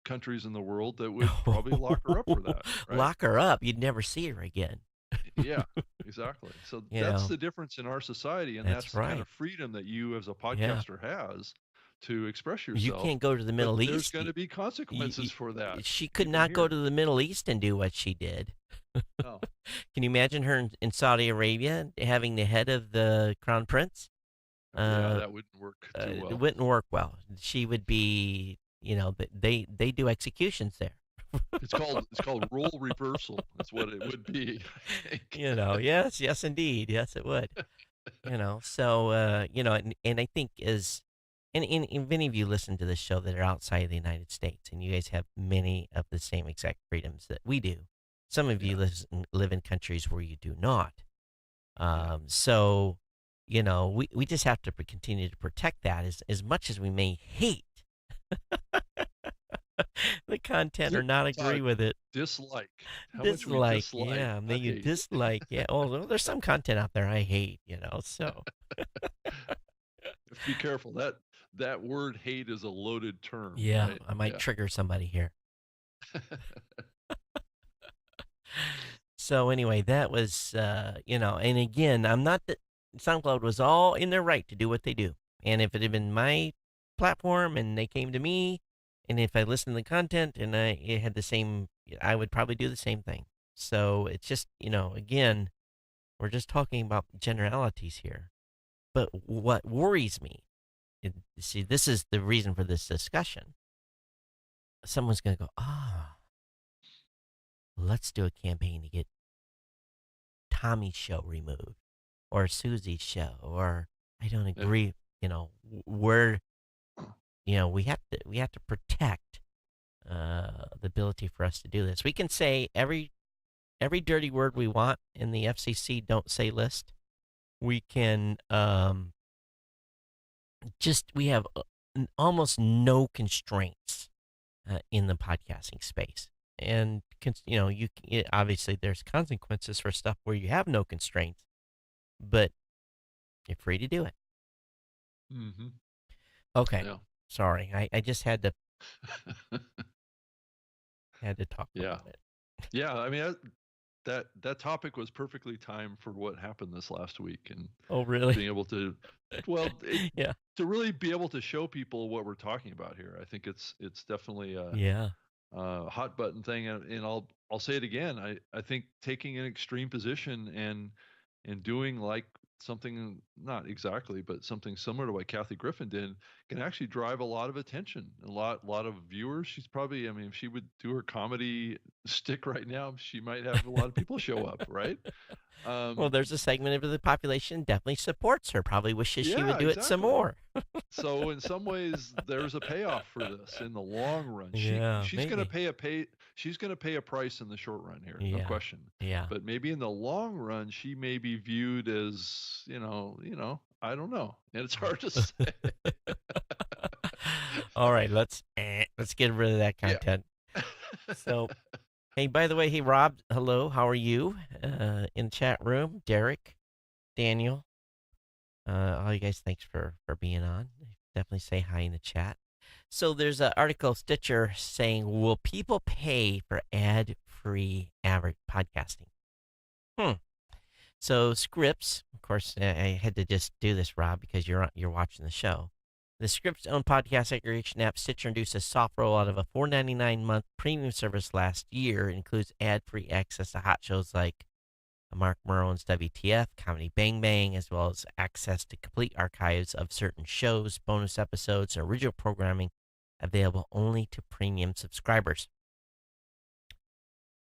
S2: countries in the world that would probably lock her up for that, right?
S1: Lock her up. You'd never see her again.
S2: Yeah, exactly. So
S1: You
S2: that's
S1: know,
S2: the difference in our society, and
S1: that's
S2: that's the kind
S1: right.
S2: of freedom that you as a
S1: Yeah.
S2: podcaster has to express
S1: You
S2: yourself.
S1: can't go to the
S2: But
S1: Middle
S2: there's
S1: East.
S2: going to be consequences for that,
S1: She could
S2: even
S1: not go
S2: here.
S1: to the Middle East and do what she did.
S2: No,
S1: Can you imagine her in Saudi Arabia having the head of the crown prince?
S2: yeah,
S1: Uh,
S2: that wouldn't work too
S1: it
S2: well.
S1: wouldn't work well. She would be, they do executions there.
S2: It's called role reversal. That's what it would be, I think.
S1: Yes, yes, indeed, yes, it would. So and I think and many of you listen to this show that are outside of the United States, and you guys have many of the same exact freedoms that we do. Some of you
S2: Yeah,
S1: live in countries where you do not.
S2: yeah.
S1: So, we just have to continue to protect that as much as we may hate the content or not agree
S2: Todd,
S1: with it.
S2: dislike. How much we
S1: Dislike,
S2: dislike,
S1: yeah, may
S2: not
S1: you
S2: hate.
S1: dislike, yeah. Oh, well, there's some content out there I hate, so
S2: Be careful. That word hate is a loaded term,
S1: yeah,
S2: right?
S1: I might
S2: Yeah.
S1: trigger somebody here. So anyway, that was, and again, I'm not that SoundCloud was all in their right to do what they do. And if it had been my platform and they came to me, and if I listened to the content and it had the same, I would probably do the same thing. So it's just, again, we're just talking about generalities here. But what worries me, and see, this is the reason for this discussion. Someone's going to go, let's do a campaign to get Tommy's show removed or Susie's show, or I don't
S2: Yeah.
S1: agree. We're we have to protect the ability for us to do this. We can say every dirty word we want in the FCC don't say list. We can we have almost no constraints in the podcasting space. And obviously there's consequences for stuff where you have no constraints, but you're free to do it.
S2: Hmm.
S1: Okay,
S2: Yeah.
S1: sorry, I just had to talk a
S2: Yeah.
S1: little bit.
S2: Yeah. I mean, that topic was perfectly timed for what happened this last week, and
S1: Oh, really?
S2: being able to, well,
S1: Yeah,
S2: to really be able to show people what we're talking about here. I think it's definitely
S1: yeah,
S2: a hot button thing, and I'll say it again. I think taking an extreme position and doing like something, not exactly, but something similar to what Kathy Griffin did, can actually drive a lot of attention, a lot of viewers. She's probably, I mean, if she would do her comedy stick right now, she might have a lot of people show up, right?
S1: well,
S2: Um,
S1: there's a segment of the population definitely supports her, probably wishes she would
S2: yeah,
S1: do it some
S2: exactly.
S1: more.
S2: So in some ways, there's a payoff for this in the long run. She
S1: Yeah,
S2: she's going to
S1: maybe.
S2: pay she's going to pay a price in the short run here, no
S1: Yeah,
S2: question.
S1: yeah.
S2: But maybe in the long run, she may be viewed as, I don't know, and it's hard to say.
S1: All right, let's get rid of that
S2: Yeah.
S1: content. So, hey, by the way, hey Rob, hello, how are you? In the chat room, Derek, Daniel, all you guys, thanks for being on. Definitely say hi in the chat. So there's an article Stitcher saying, "Will people pay for ad-free average podcasting?" Hmm. So Scripps, of course, I had to just do this, Rob, because you're watching the show. The Scripps owned podcast aggregation app Stitcher introduced a soft rollout of a $4.99 month premium service last year. It includes ad free access to hot shows like Mark Maron's WTF, Comedy Bang Bang, as well as access to complete archives of certain shows, bonus episodes, and original programming available only to premium subscribers.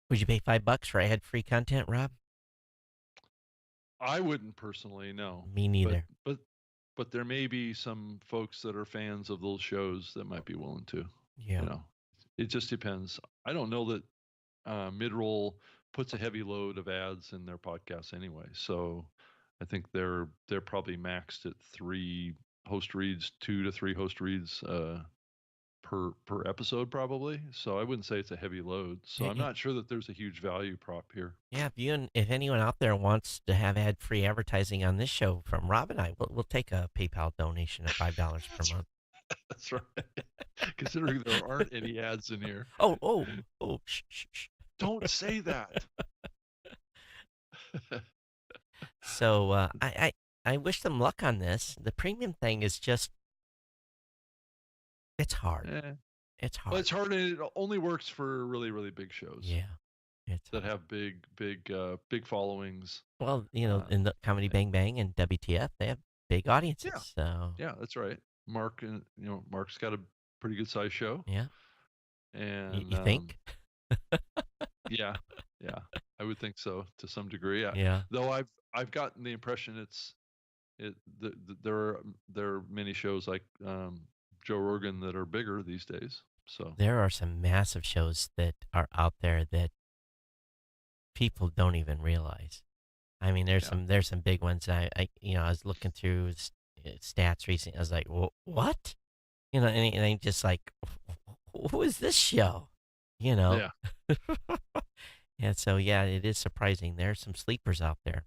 S1: Would you pay $5 for ad free content, Rob?
S2: I wouldn't personally, no,
S1: Me
S2: but
S1: neither.
S2: but but there may be some folks that are fans of those shows that might be willing to. You
S1: Yeah.
S2: know, it just depends. I don't know that Midroll puts a heavy load of ads in their podcasts anyway, so I think they're probably maxed at 3 host reads, 2 to 3 host reads per episode probably. So I wouldn't say it's a heavy load. So
S1: Yeah,
S2: I'm
S1: yeah.
S2: not sure that there's a huge value prop here.
S1: Yeah, if anyone out there wants to have ad free advertising on this show from Rob and I, we'll take a PayPal donation of $5 per
S2: That's
S1: month.
S2: that's right. Considering there aren't any ads in here.
S1: Oh, shh, shh, shh.
S2: Don't say that.
S1: So I wish them luck on this. The premium thing is just, it's hard.
S2: Eh.
S1: It's
S2: Well,
S1: hard.
S2: it's hard, and it only works for really, really big shows
S1: Yeah, it's
S2: that
S1: hard.
S2: have big followings.
S1: Well,
S2: Uh,
S1: in the Comedy
S2: and
S1: Bang Bang and WTF, they have big
S2: yeah,
S1: audiences. So,
S2: yeah, that's right. Mark's got a pretty good sized show,
S1: yeah,
S2: and
S1: you think?
S2: yeah, yeah, I would think so to some degree.
S1: Yeah.
S2: Though I've gotten the impression there are many shows like Joe Rogan that are bigger these days. So
S1: There are some massive shows that are out there that people don't even realize. I mean,
S2: yeah,
S1: there's some big ones. I was looking through stats recently. I was like, what? And I just like, who is this show? You know.
S2: yeah,
S1: And so yeah, it is surprising. There's some sleepers out there.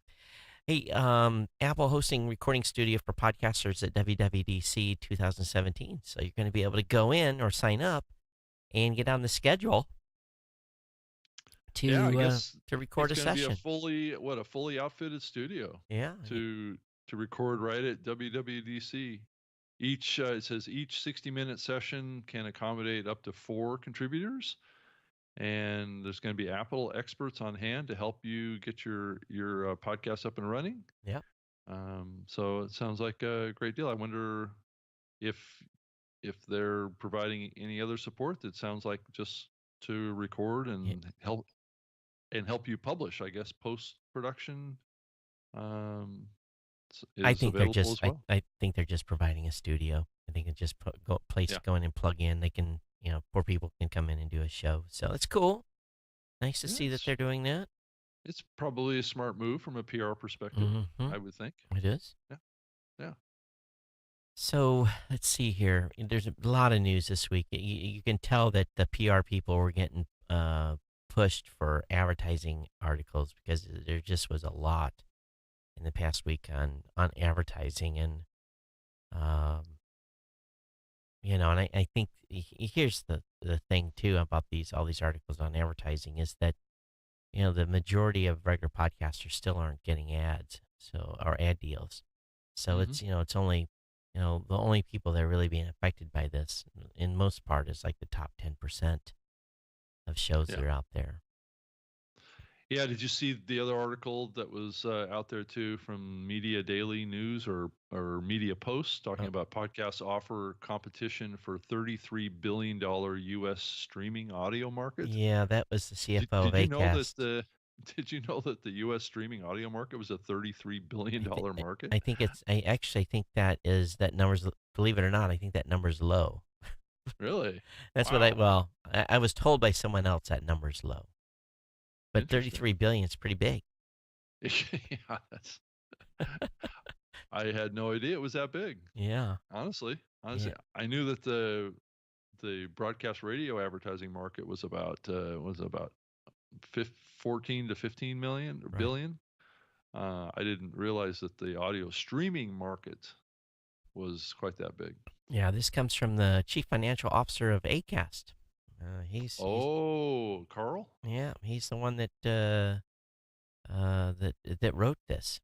S1: Hey, Apple hosting recording studio for podcasters at WWDC 2017. So you're going to be able to go in or sign up and get on the schedule
S2: yeah. I
S1: to
S2: guess
S1: to record
S2: it's
S1: a
S2: going to be
S1: session.
S2: a fully outfitted studio
S1: Yeah,
S2: to record right at WWDC. It says each 60-minute session can accommodate up to 4 contributors, and there's going to be Apple experts on hand to help you get your podcast up and running.
S1: yep.
S2: So it sounds like a great deal. I wonder if they're providing any other support. That sounds like just to record
S1: Yeah.
S2: and help you publish. I guess post production um,
S1: I
S2: is
S1: think they're
S2: available
S1: just
S2: as well.
S1: I think they're just providing a studio. I think it's just place
S2: Yeah,
S1: to go in and plug in. They can, poor people can come in and do a show. So it's cool. Nice to
S2: yeah.
S1: see that they're doing that.
S2: It's probably a smart move from a PR perspective.
S1: Mm-hmm.
S2: I would think.
S1: It is.
S2: Yeah, yeah,
S1: So let's see here. There's a lot of news this week. You can tell that the PR people were getting pushed for advertising articles because there just was a lot in the past week on advertising um, and I think here's the thing too about all these articles on advertising is that the majority of regular podcasters still aren't getting ads, so or ad deals. So
S2: hmm
S1: it's only the only people that are really being affected by this, in most part, is like the top 10% of shows
S2: yeah.
S1: that are out there.
S2: Yeah, did you see the other article that was out there too from Media Daily News or Media Post talking
S1: Uh,
S2: about podcasts offer competition for $33 billion U.S. streaming audio market?
S1: yeah, that was the
S2: Did,
S1: CFO of
S2: did you know that
S1: Acast.
S2: the did you know that the U.S. streaming audio market was a $33
S1: I think
S2: billion market?
S1: I think I actually think that number's, believe it or not, I think that number's low.
S2: Really?
S1: That's what
S2: Wow.
S1: I was told by someone else that number's low. But
S2: Interesting.
S1: 33 billion is pretty big.
S2: Yeah, I had no idea it was that big.
S1: Yeah.
S2: Honestly,
S1: Yeah.
S2: I knew that the broadcast radio advertising market was about 14 to 15 million or
S1: Right.
S2: billion. I didn't realize that the audio streaming market was quite that big.
S1: Yeah, this comes from the chief financial officer of Acast. He's
S2: Oh, Carl?
S1: yeah, he's the one that that wrote this.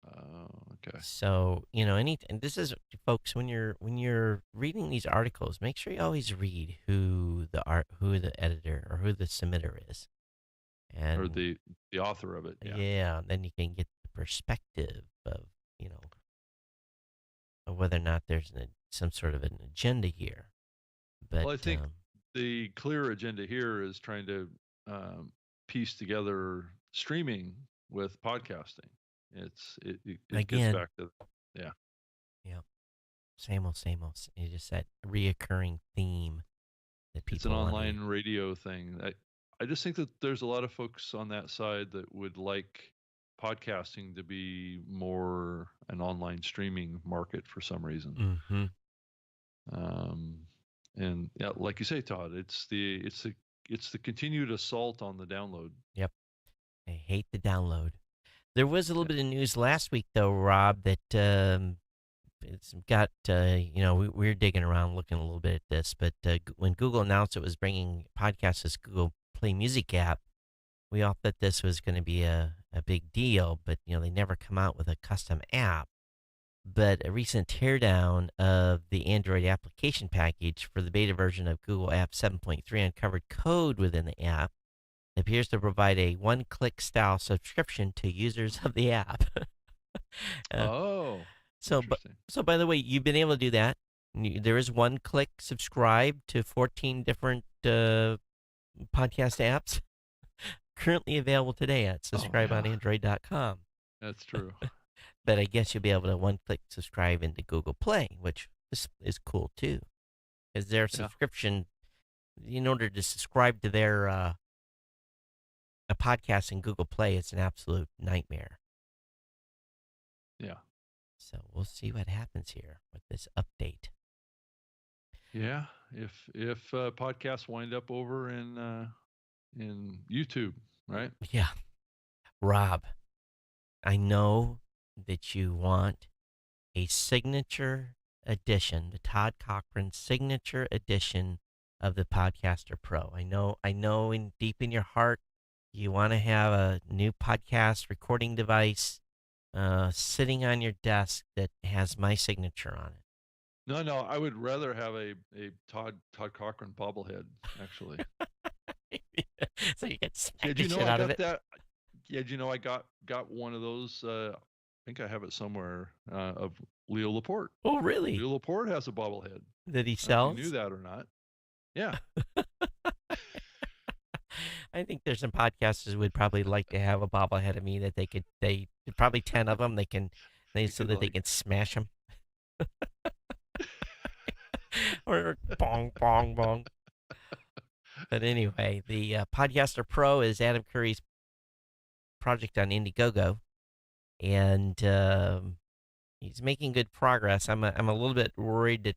S2: Oh, Okay.
S1: So, and this is, folks, when you're reading these articles, make sure you always read who the editor or who the submitter is.
S2: Or
S1: And
S2: the author of it. Yeah.
S1: yeah, then you can get the perspective of, you know, of whether or not there's some sort of an agenda here. But
S2: Well, I think the clear agenda here is trying to um, piece together streaming with podcasting. It gets
S1: again,
S2: back to, yeah.
S1: you know, same old, same old. It's just that reoccurring theme that
S2: It's an
S1: people want to.
S2: online radio thing. I just think that there's a lot of folks on that side that would like podcasting to be more an online streaming market for some reason.
S1: Mm-hmm.
S2: Um, and yeah, like you say, Todd, it's the continued assault on the download.
S1: Yep. I hate the download. There was a little
S2: Yeah.
S1: bit of news last week, though, Rob, that it's got, we're digging around looking a little bit at this, but when Google announced it was bringing podcasts to Google Play Music app, we all thought this was going to be a big deal, but, they never come out with a custom app. But a recent teardown of the Android application package for the beta version of Google App 7.3 uncovered code within the app that appears to provide a one-click style subscription to users of the app. uh,
S2: Oh,
S1: so, but
S2: interesting.
S1: so by the way, you've been able to do that. There is one-click subscribe to 14 different podcast apps currently available today at
S2: Oh yeah,
S1: subscribeonandroid.com.
S2: that's true.
S1: But I guess you'll be able to one-click subscribe into Google Play, which is cool too. Because their
S2: Yeah,
S1: subscription, in order to subscribe to their a podcast in Google Play, it's an absolute nightmare.
S2: yeah,
S1: So we'll see what happens here with this update.
S2: yeah. If podcasts wind up over in YouTube, right?
S1: Yeah, Rob, I know that you want a signature edition, the Todd Cochran signature edition of the Podcaster Pro. I know in deep in your heart you want to have a new podcast recording device sitting on your desk that has my signature on
S2: No, no, I would rather have a Todd Cochran bobblehead, actually.
S1: it. So you can smack
S2: Did
S1: the
S2: you know
S1: shit
S2: I
S1: out of
S2: got
S1: it.
S2: that? Yeah, did you know I got one of those? I think I have it somewhere of Leo Laporte.
S1: Oh, really?
S2: Leo Laporte has a bobblehead.
S1: That he
S2: I don't know if you knew
S1: sells?
S2: that or not. Yeah,
S1: I think there's some podcasters who would probably like to have a bobblehead of me that they probably 10 of them they
S2: you
S1: so
S2: could
S1: that they
S2: like.
S1: can smash them or bong bong bong. But anyway, the Podcaster Pro is Adam Curry's project on Indiegogo, and he's making good progress. I'm a little bit worried that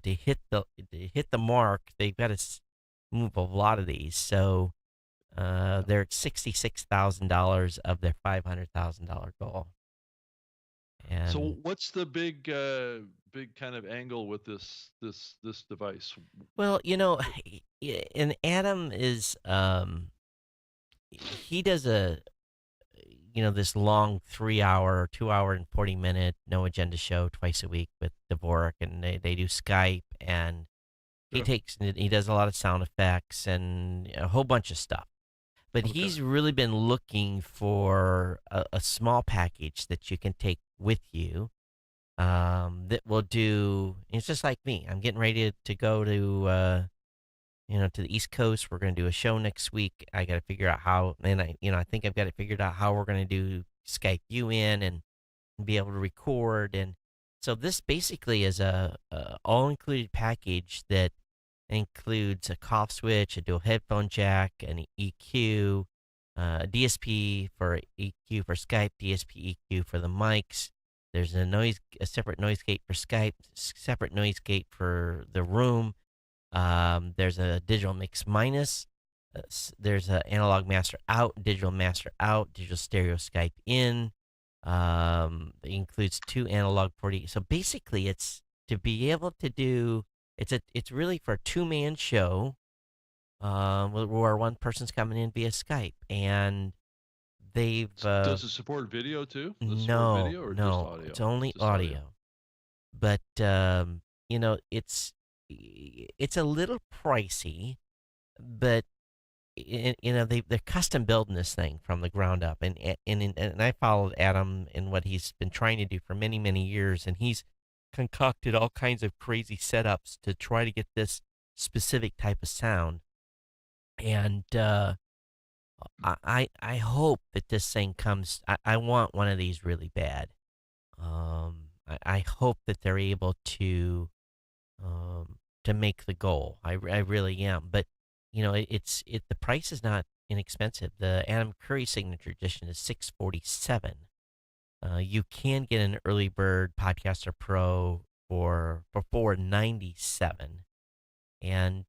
S1: to hit the mark, they've got to move a lot of these. So
S2: Yeah.
S1: they're at $66,000 of their $500,000 goal.
S2: So
S1: And
S2: what's the big kind of angle with this device?
S1: well, and Adam is he does this long 3 hour or 2 hour and 40 minute no agenda show twice a week with Dvorak, and they do Skype, and
S2: Sure.
S1: he does a lot of sound effects and a whole bunch of stuff. But
S2: Okay.
S1: he's really been looking for a small package that you can take with you, that will do. It's just like me. I'm getting ready to go to the East Coast. We're going to do a show next week. I got to figure out how, and I think I've got it figured out how we're going to do Skype you in and be able to record. And so this basically is a all-included package that includes a cough switch, a dual headphone jack, an EQ, a DSP for EQ for Skype, DSP EQ for the mics. There's a separate noise gate for Skype, separate noise gate for the room. There's a digital mix minus. There's an analog master out, digital master out, digital stereo Skype in. It includes two analog 40. So basically, it's to be able to do. It's really for a two-man show, where one person's coming in via Skype, and they've
S2: Does it support video too? Does it support
S1: no,
S2: video or just
S1: no, it's
S2: audio?
S1: only
S2: Just audio.
S1: audio. But it's a little pricey, but they're custom building this thing from the ground up, and I followed Adam in what he's been trying to do for many many years, and he's concocted all kinds of crazy setups to try to get this specific type of sound. And I hope that this thing comes. I want one of these really bad. I hope that they're able to make the goal. I really am. But the price is not inexpensive. The Adam Curry Signature Edition is 647. You can get an early bird Podcaster Pro for 497, and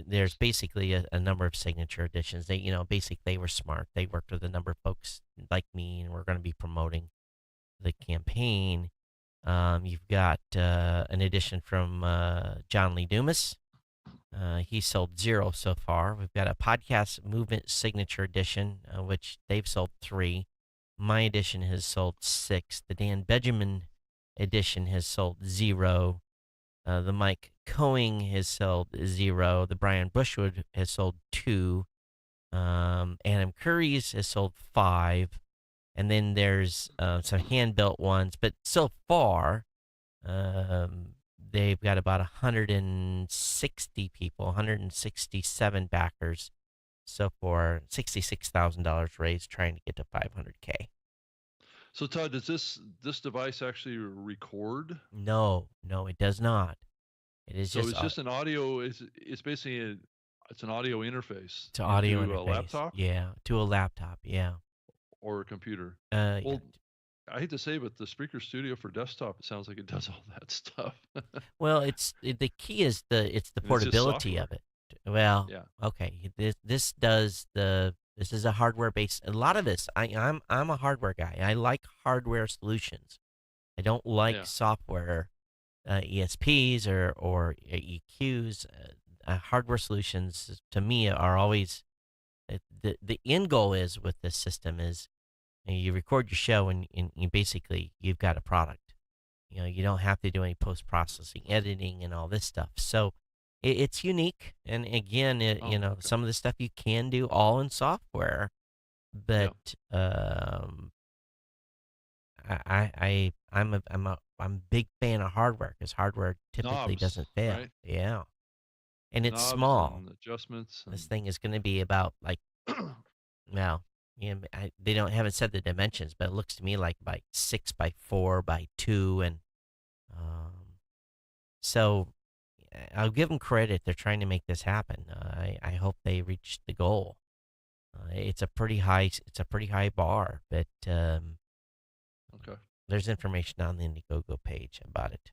S1: there's basically a number of signature editions. Basically they were smart. They worked with a number of folks like me, and we're going to be promoting the campaign. You've got an edition from John Lee Dumas. He sold 0 so far. We've got a podcast movement signature edition, which they've sold 3. My edition has sold 6. The Dan Benjamin edition has sold 0. The Mike Coing has sold 0. The Brian Bushwood has sold 2. Adam Curry's has sold 5. And then there's some hand built ones, but so far, they've got about 160 people, 167 backers so far, $66,000 raised, trying to get to 500K.
S2: So Todd, does this device actually record?
S1: No, no, it does not. It is
S2: So
S1: just
S2: it's just an audio. It's basically it's an audio interface
S1: to audio
S2: into a
S1: interface.
S2: laptop
S1: Yeah, to a laptop. Yeah.
S2: or a computer.
S1: Yeah.
S2: Well, I hate to say, but the Speaker Studio for desktop, it sounds like it does all that stuff,
S1: Well, the key is the
S2: and it's just
S1: portability of
S2: software.
S1: it. Well,
S2: Yeah,
S1: okay, this is a hardware based. A lot of this, I'm a hardware guy. I like hardware solutions. I don't like
S2: yeah.
S1: software, ESPs or EQs. Hardware solutions to me are always the end goal is with this system is you record your show and you basically you've got a product. You don't have to do any post processing, editing, and all this stuff. So it's unique. And again,
S2: Oh, okay.
S1: some of the stuff you can do all in software,
S2: Yeah.
S1: but I'm a big fan of hardware because hardware typically
S2: Knobs,
S1: doesn't fail.
S2: right?
S1: Yeah, and it's
S2: Knobs
S1: small.
S2: and adjustments
S1: This
S2: and
S1: thing is going to be about like well, they haven't said the dimensions, but it looks to me like 6 by 4 by 2, and um, so I'll give them credit. They're trying to make this happen. I hope they reach the goal. It's a pretty high bar, but
S2: okay.
S1: there's information on the Indiegogo page about it.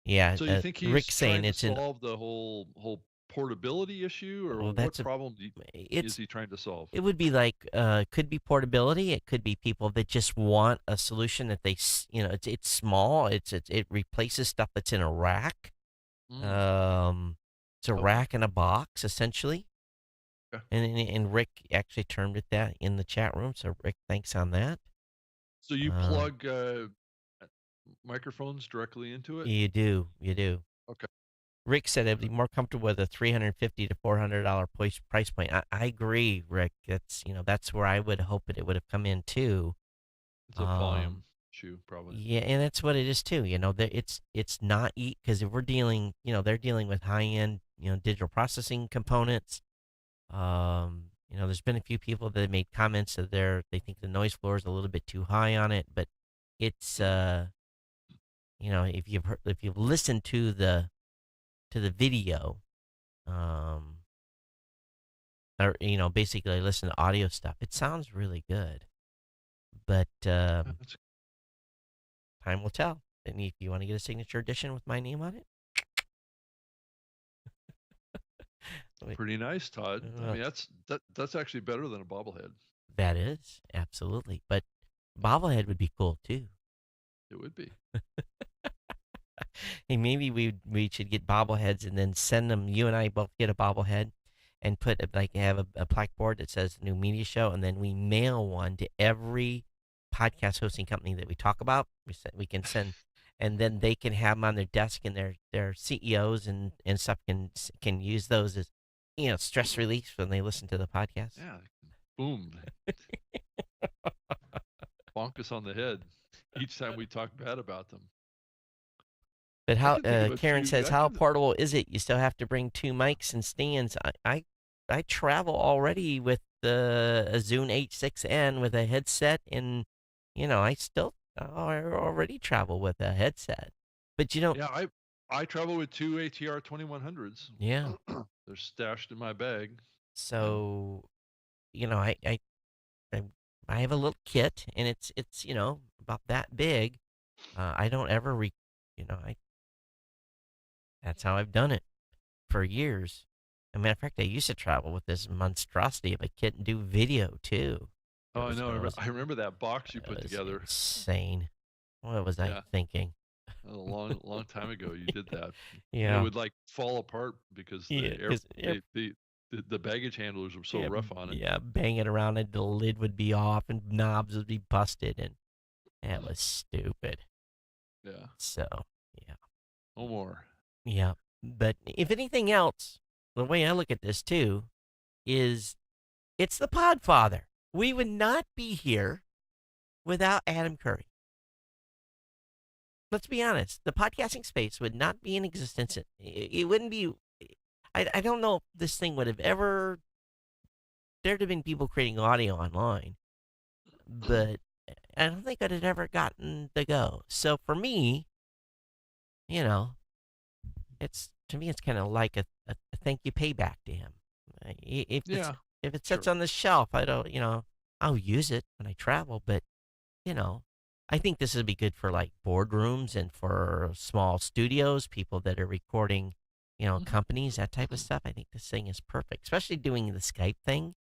S1: Yeah,
S2: So you think he's
S1: Rick's saying
S2: trying to
S1: it's in.
S2: solve the whole portability issue, or
S1: Well,
S2: what problem is
S1: it's
S2: he trying to solve?
S1: it would be like could be portability. It could be people that just want a solution that it's small. It replaces stuff that's in a rack.
S2: Mm,
S1: Um, it's a
S2: okay.
S1: rack in a box essentially.
S2: Okay.
S1: And Rick actually termed it that in the chat room. So Rick, thanks on that.
S2: So you
S1: Um,
S2: plug microphones directly into it?
S1: you do.
S2: Okay.
S1: Rick said I'd be
S2: Okay.
S1: more comfortable with a $350 to $400 price point. I agree, Rick. That's where I would hope it would have come in too.
S2: It's a
S1: Um,
S2: volume issue, probably.
S1: yeah, and that's what it is too. It's not because if we're dealing, they're dealing with high end, digital processing components. There's been a few people that made comments that they think the noise floor is a little bit too high on it, but it's if you've listened to the video, um, or basically listen to audio stuff, it sounds really good. But
S2: That's
S1: time will tell. And if you want to get a signature edition with my name on it, wait,
S2: pretty nice, Todd. I
S1: well,
S2: mean, that's actually better than a bobblehead.
S1: that is absolutely. But bobblehead would be cool too.
S2: It would be.
S1: Hey, maybe we should get bobbleheads and then send them. You and I both get a bobblehead, and put like have a blackboard that says new media show, and then we mail one to every podcast hosting company that we talk about. We can send, and then they can have them on their desk, and their CEOs and stuff can use those as stress relief when they listen to the podcast.
S2: Yeah. Boom. Bonk us on the head each time we talk bad about them.
S1: But
S2: I
S1: how
S2: can think of a
S1: Karen
S2: few.
S1: says, how portable is it? You still have to bring two mics and stands. I travel already with a Zune H6N with a headset, and I still I already travel with a headset. But
S2: Yeah, I travel with two ATR 2100s.
S1: yeah.
S2: They're stashed in my bag. Yeah.
S1: So I I have a little kit, and it's about that big. I don't ever I that's how I've done it for years. As a matter of fact, I used to travel with this monstrosity of a kit and do video too.
S2: Oh,
S1: It
S2: I
S1: was
S2: know.
S1: it was
S2: I remember that box you
S1: it
S2: put
S1: was
S2: together.
S1: insane. What was I
S2: Yeah,
S1: thinking?
S2: a long time ago you did that, and it
S1: Yeah,
S2: would like fall apart because
S1: yeah,
S2: the air
S1: because
S2: the baggage handlers were so
S1: yeah,
S2: rough on it.
S1: yeah, banging around and the lid would be off and knobs would be busted, and that was stupid.
S2: Yeah.
S1: So yeah,
S2: No more.
S1: yeah. But if anything else, the way I look at this too is it's the Podfather. We would not be here without Adam Curry. Let's be honest. The podcasting space would not be in existence. It wouldn't be. I don't know if this thing would have ever. There'd have been people creating audio online, but I don't think it had ever gotten the go. So for me, you know, it's to me, it's kind of like a thank you payback to him. If it's
S2: Yeah,
S1: if it sits
S2: sure.
S1: on the shelf, I don't, I'll use it when I travel, but you know, I think this would be good for like boardrooms and for small studios, people that are recording, companies, that type of stuff. I think this thing is perfect, especially doing the Skype thing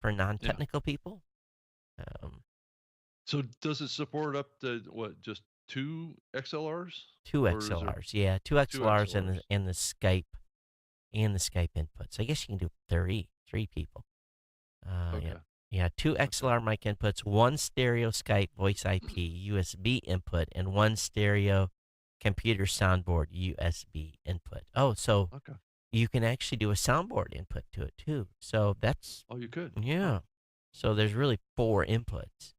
S1: for
S2: Yeah.
S1: non-technical people. Um,
S2: So does it support up to what? Just two XLRs,
S1: two
S2: or is there
S1: XLRs, yeah, two
S2: two
S1: XLRs and
S2: XLRs?
S1: the Skype inputs. I guess you can do three people. Yeah.
S2: Okay.
S1: Yeah, two
S2: Okay.
S1: XLR mic inputs, one stereo Skype voice IP USB input, and one stereo computer soundboard USB input. Oh, so
S2: Okay.
S1: you can actually do a soundboard input to it too. So that's,
S2: Oh, you could.
S1: yeah.
S2: Wow.
S1: So there's really four inputs.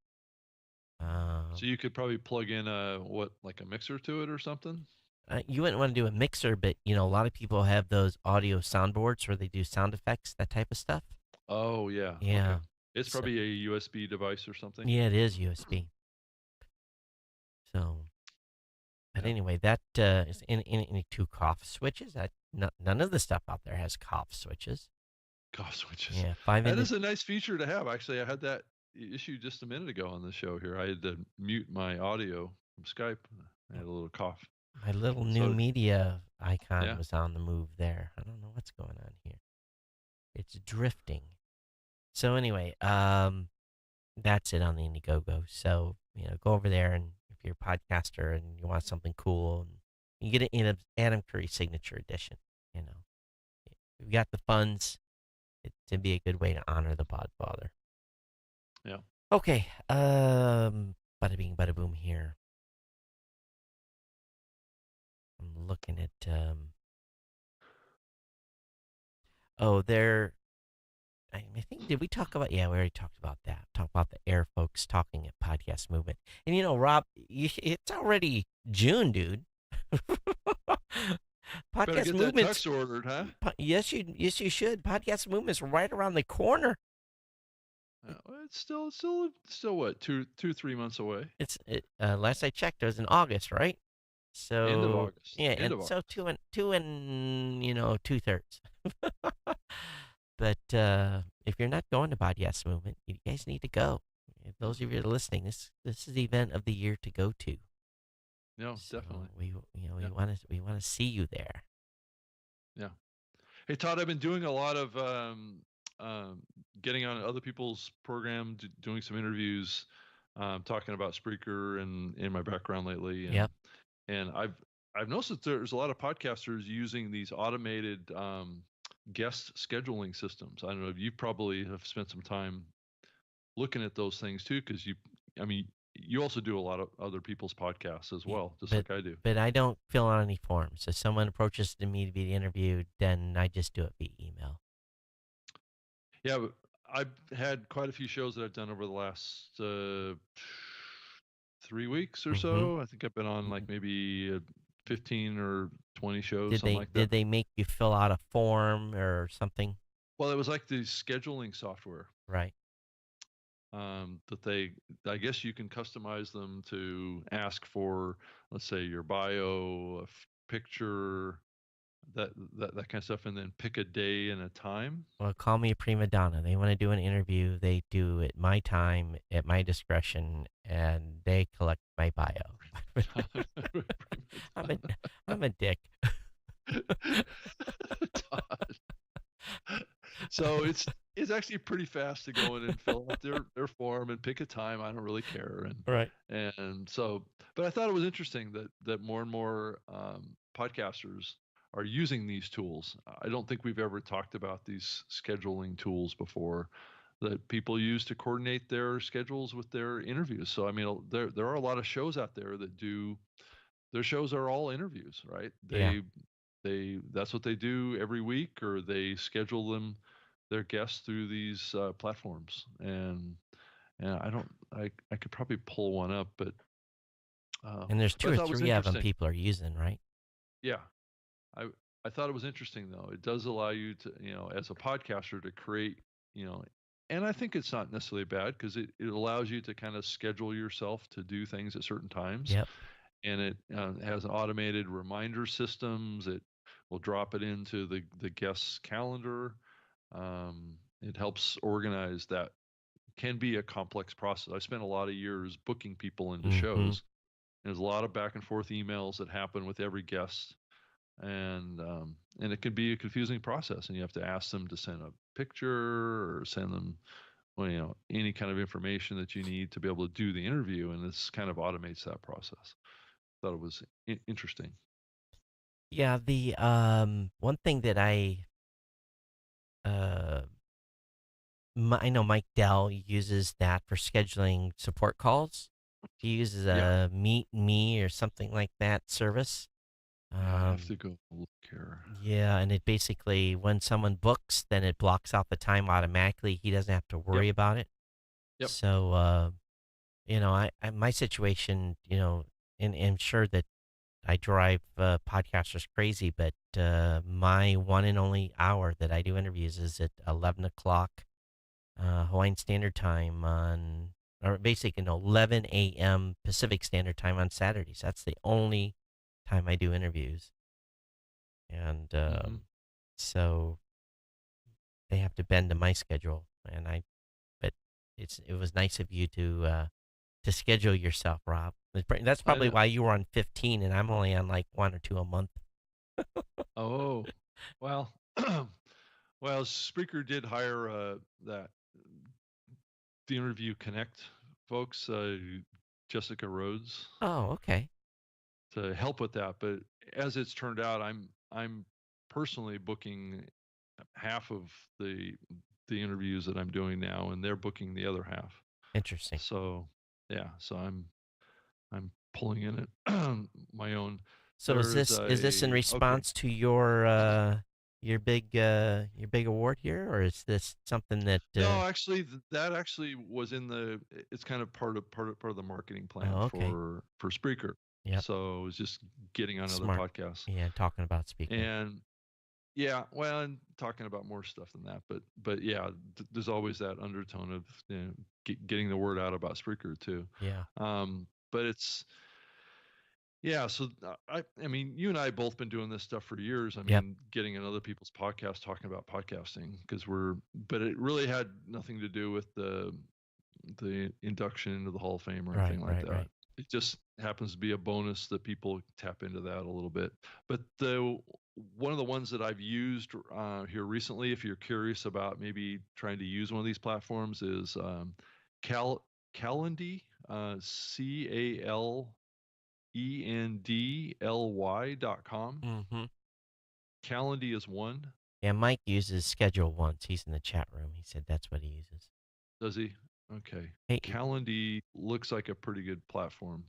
S2: So you could probably plug in like a mixer to it or something?
S1: You wouldn't want to do a mixer, but a lot of people have those audio soundboards where they do sound effects, that type of stuff.
S2: Oh, yeah. Okay.
S1: Yeah.
S2: It's
S1: So,
S2: probably a USB device or something.
S1: yeah, it is USB. So, but
S2: Yeah.
S1: anyway, that is in two cough switches. None of the stuff out there has cough switches.
S2: Cough switches.
S1: Yeah, five
S2: That
S1: in
S2: is a nice feature to have. Actually, I had that issue just a minute ago on the show here. I had to mute my audio from Skype. I had a little cough.
S1: my little new
S2: So,
S1: media icon
S2: yeah.
S1: was on the move there. I don't know what's going on here. It's drifting. So anyway, that's it on the Indiegogo. So go over there, and if you're a podcaster and you want something cool, and you get it in an Adam Curry signature edition. You know, we've got the funds. It'd be a good way to honor the Podfather.
S2: Yeah.
S1: Okay, bada bing, bada boom here. I'm looking at oh, there. I think did we talk about? Yeah, we already talked about that. Talk about the air folks talking at Podcast Movement. And Rob, it's already June, dude.
S2: Better
S1: Podcast
S2: get that
S1: Movement's
S2: tux ordered, huh?
S1: yes you should. Podcast Movement's right around the corner.
S2: Well, it's still what 3 months away.
S1: Last I checked, it was in August, right?
S2: End of
S1: So
S2: August.
S1: yeah,
S2: End
S1: and
S2: of
S1: so
S2: August.
S1: two and 2/3. But if you're not going to Podcast Movement, you guys need to go. Those of you that are listening, this is the event of the year to go to.
S2: No,
S1: So
S2: definitely.
S1: we
S2: Yeah.
S1: want to see you there.
S2: Yeah. Hey Todd, I've been doing a lot of um, getting on other people's program, doing some interviews, talking about Spreaker and in my background lately, and
S1: Yep.
S2: and I've noticed that there's a lot of podcasters using these automated guest scheduling systems. I don't know if you probably have spent some time looking at those things too, because I mean, you also do a lot of other people's podcasts as
S1: Y-
S2: well, just
S1: But
S2: like I do.
S1: but I don't fill out any forms. If someone approaches to me to be interviewed, then I just do it via email.
S2: Yeah, but I've had quite a few shows that I've done over the last 3 weeks or
S1: Mm-hmm.
S2: so. I think I've been on like maybe 15 or 20 shows,
S1: Did
S2: something
S1: they
S2: like that.
S1: did they make you fill out a form or something?
S2: Well, it was like the scheduling software
S1: Right.
S2: that I guess you can customize them to ask for, let's say, your bio, picture, that, that kind of stuff, and then pick a day and a time.
S1: Well, call me a prima donna. They want to do an interview. They do it my time, at my discretion, and they collect my bio. I'm a I'm a dick.
S2: Todd. So it's actually pretty fast to go in and fill out their form and pick a time. I don't really care,
S1: Right.
S2: and so, but I thought it was interesting that more and more podcasters are using these tools. I don't think we've ever talked about these scheduling tools before that people use to coordinate their schedules with their interviews. So I mean, there are a lot of shows out there that do their shows are all interviews, right?
S1: Yeah.
S2: They that's what they do every week, or they schedule them their guests through these platforms. And I don't I could probably pull one up,
S1: And there's
S2: but
S1: two
S2: I
S1: or
S2: thought it was
S1: three of them
S2: interesting.
S1: people are using, right?
S2: Yeah, I I thought it was interesting though. It does allow you to, as a podcaster, to create, you know, and I think it's not necessarily bad because it allows you to kind of schedule yourself to do things at certain times,
S1: Yep.
S2: and it has automated reminder systems. It will drop it into the guest's calendar. It helps organize that. Can be a complex process. I spent a lot of years booking people into
S1: Mm-hmm.
S2: shows. There's a lot of back and forth emails that happen with every guest, and it can be a confusing process. And you have to ask them to send a picture or send them, well, any kind of information that you need to be able to do the interview. And this kind of automates that process. Thought it was interesting.
S1: Yeah. The one thing that uh I know Mike Dell uses that for scheduling support calls. He uses
S2: Yeah.
S1: a Meet Me or something like that service.
S2: Yeah, I'd have
S1: Um,
S2: to go look here.
S1: yeah, and it basically, when someone books, then it blocks out the time automatically. He doesn't have to
S2: Yep.
S1: worry about it.
S2: Yep.
S1: So, I my situation, and I'm sure that I drive podcasters crazy, but my one and only hour that I do interviews is at 11 o'clock Hawaiian Standard Time or basically, no, 11 a.m. Pacific Standard Time on Saturdays. That's the only time I do interviews. And
S2: Hmm.
S1: so they have to bend to my schedule. But it was nice of you to schedule yourself, Rob. That's
S2: I
S1: probably
S2: know.
S1: why you were on 15 and I'm only on like one or two a month.
S2: Oh, well, well, Spreaker did hire that the Interview Connect folks, Jessica Rhodes,
S1: Oh, okay.
S2: to help with that. But as it's turned out, I'm personally booking half of the interviews that I'm doing now, and they're booking the other half.
S1: Interesting.
S2: So yeah, so I'm pulling in it my own.
S1: So
S2: There's
S1: is this in
S2: a okay.
S1: response to your big award here, or is this something that
S2: No, actually, that actually was in the. It's kind of part of the marketing plan
S1: oh, okay.
S2: for Spreaker.
S1: Yep.
S2: So it was just getting on other
S1: Smart.
S2: podcasts,
S1: Yeah, talking about speaker.
S2: and yeah, well, and talking about more stuff than that, but yeah, there's always that undertone of, getting the word out about Spreaker too.
S1: Yeah.
S2: But it's, yeah, so I mean, you and I have both been doing this stuff for years. I
S1: Yep.
S2: mean, getting in other people's podcasts talking about podcasting, because but it really had nothing to do with the induction into the Hall of Fame or
S1: Right,
S2: anything like
S1: right,
S2: that.
S1: right.
S2: It just happens to be a bonus that people tap into that a little bit. But the one of the ones that I've used here recently, if you're curious about maybe trying to use one of these platforms, is Calendly, CALENDLY.com.
S1: Mm-hmm.
S2: Calendly is one.
S1: Yeah, Mike uses Schedule Once. He's in the chat room. He said that's what he uses.
S2: Does he? Okay.
S1: Hey,
S2: Calendly looks like a pretty good platform.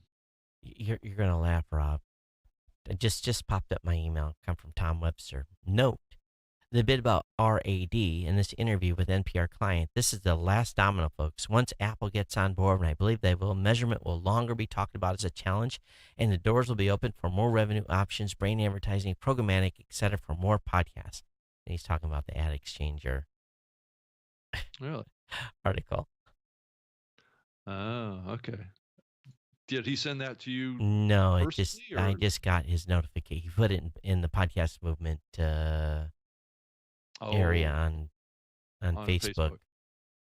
S1: you're gonna laugh, Rob. It just popped up my email. Come from Tom Webster. Note the bit about RAD in this interview with NPR client. This is the last domino, folks. Once Apple gets on board, and I believe they will, measurement will longer be talked about as a challenge, and the doors will be open for more revenue options, brain advertising, programmatic, etc., for more podcasts. And he's talking about the Ad Exchanger
S2: Really?
S1: article.
S2: Oh, okay. Did he send that to you
S1: No, it just
S2: personally
S1: I
S2: or
S1: just got his notification. He put it in the podcast movement area
S2: oh,
S1: on
S2: on
S1: Facebook.
S2: Facebook?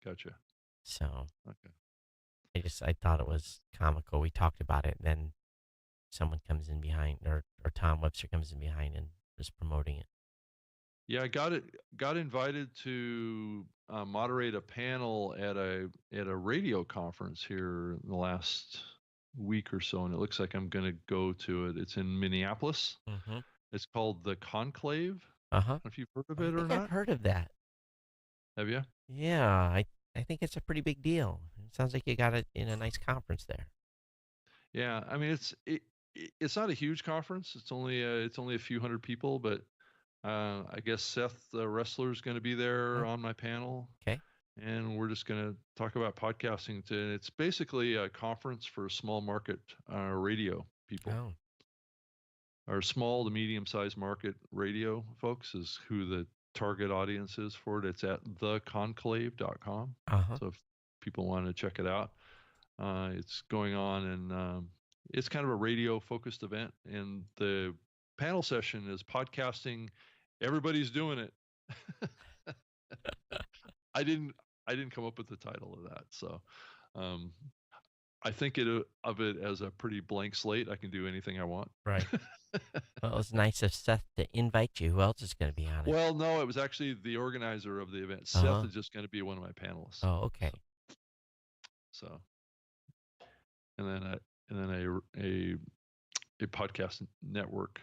S2: Gotcha.
S1: So
S2: Okay.
S1: I thought it was comical. We talked about it, and then someone comes in behind, or Tom Webster comes in behind and is promoting it.
S2: Yeah, I got invited to moderate a panel at a radio conference here in the last week or so, and it looks like I'm going to go to it. It's in Minneapolis.
S1: Mm-hmm.
S2: It's called the Conclave.
S1: Uh huh.
S2: If you've heard of
S1: I
S2: it or
S1: think I've
S2: not,
S1: heard of that.
S2: have you?
S1: Yeah, I think it's a pretty big deal. It sounds like you got it in a nice conference there.
S2: Yeah, I mean it's not a huge conference. It's only a few hundred people, but I guess Seth the wrestler is going to be there
S1: Oh,
S2: on my panel,
S1: okay.
S2: and we're just going to talk about podcasting. It's basically a conference for small market radio people,
S1: Oh,
S2: or small to medium sized market radio folks is who the target audience is for it. It's at theconclave.com.
S1: uh huh.
S2: So if people want to check it out, it's going on, and it's kind of a radio focused event. And the panel session is podcasting. Everybody's doing it. I didn't. I didn't come up with the title of that, so um, I think of it as a pretty blank slate. I can do anything I want.
S1: Right. Well, it's nice of Seth to invite you. Who else is going to be on it?
S2: Well, no, it was actually the organizer of the event.
S1: Uh
S2: Seth
S1: huh.
S2: is just going to be one of my panelists.
S1: Oh, okay.
S2: So, and then a podcast network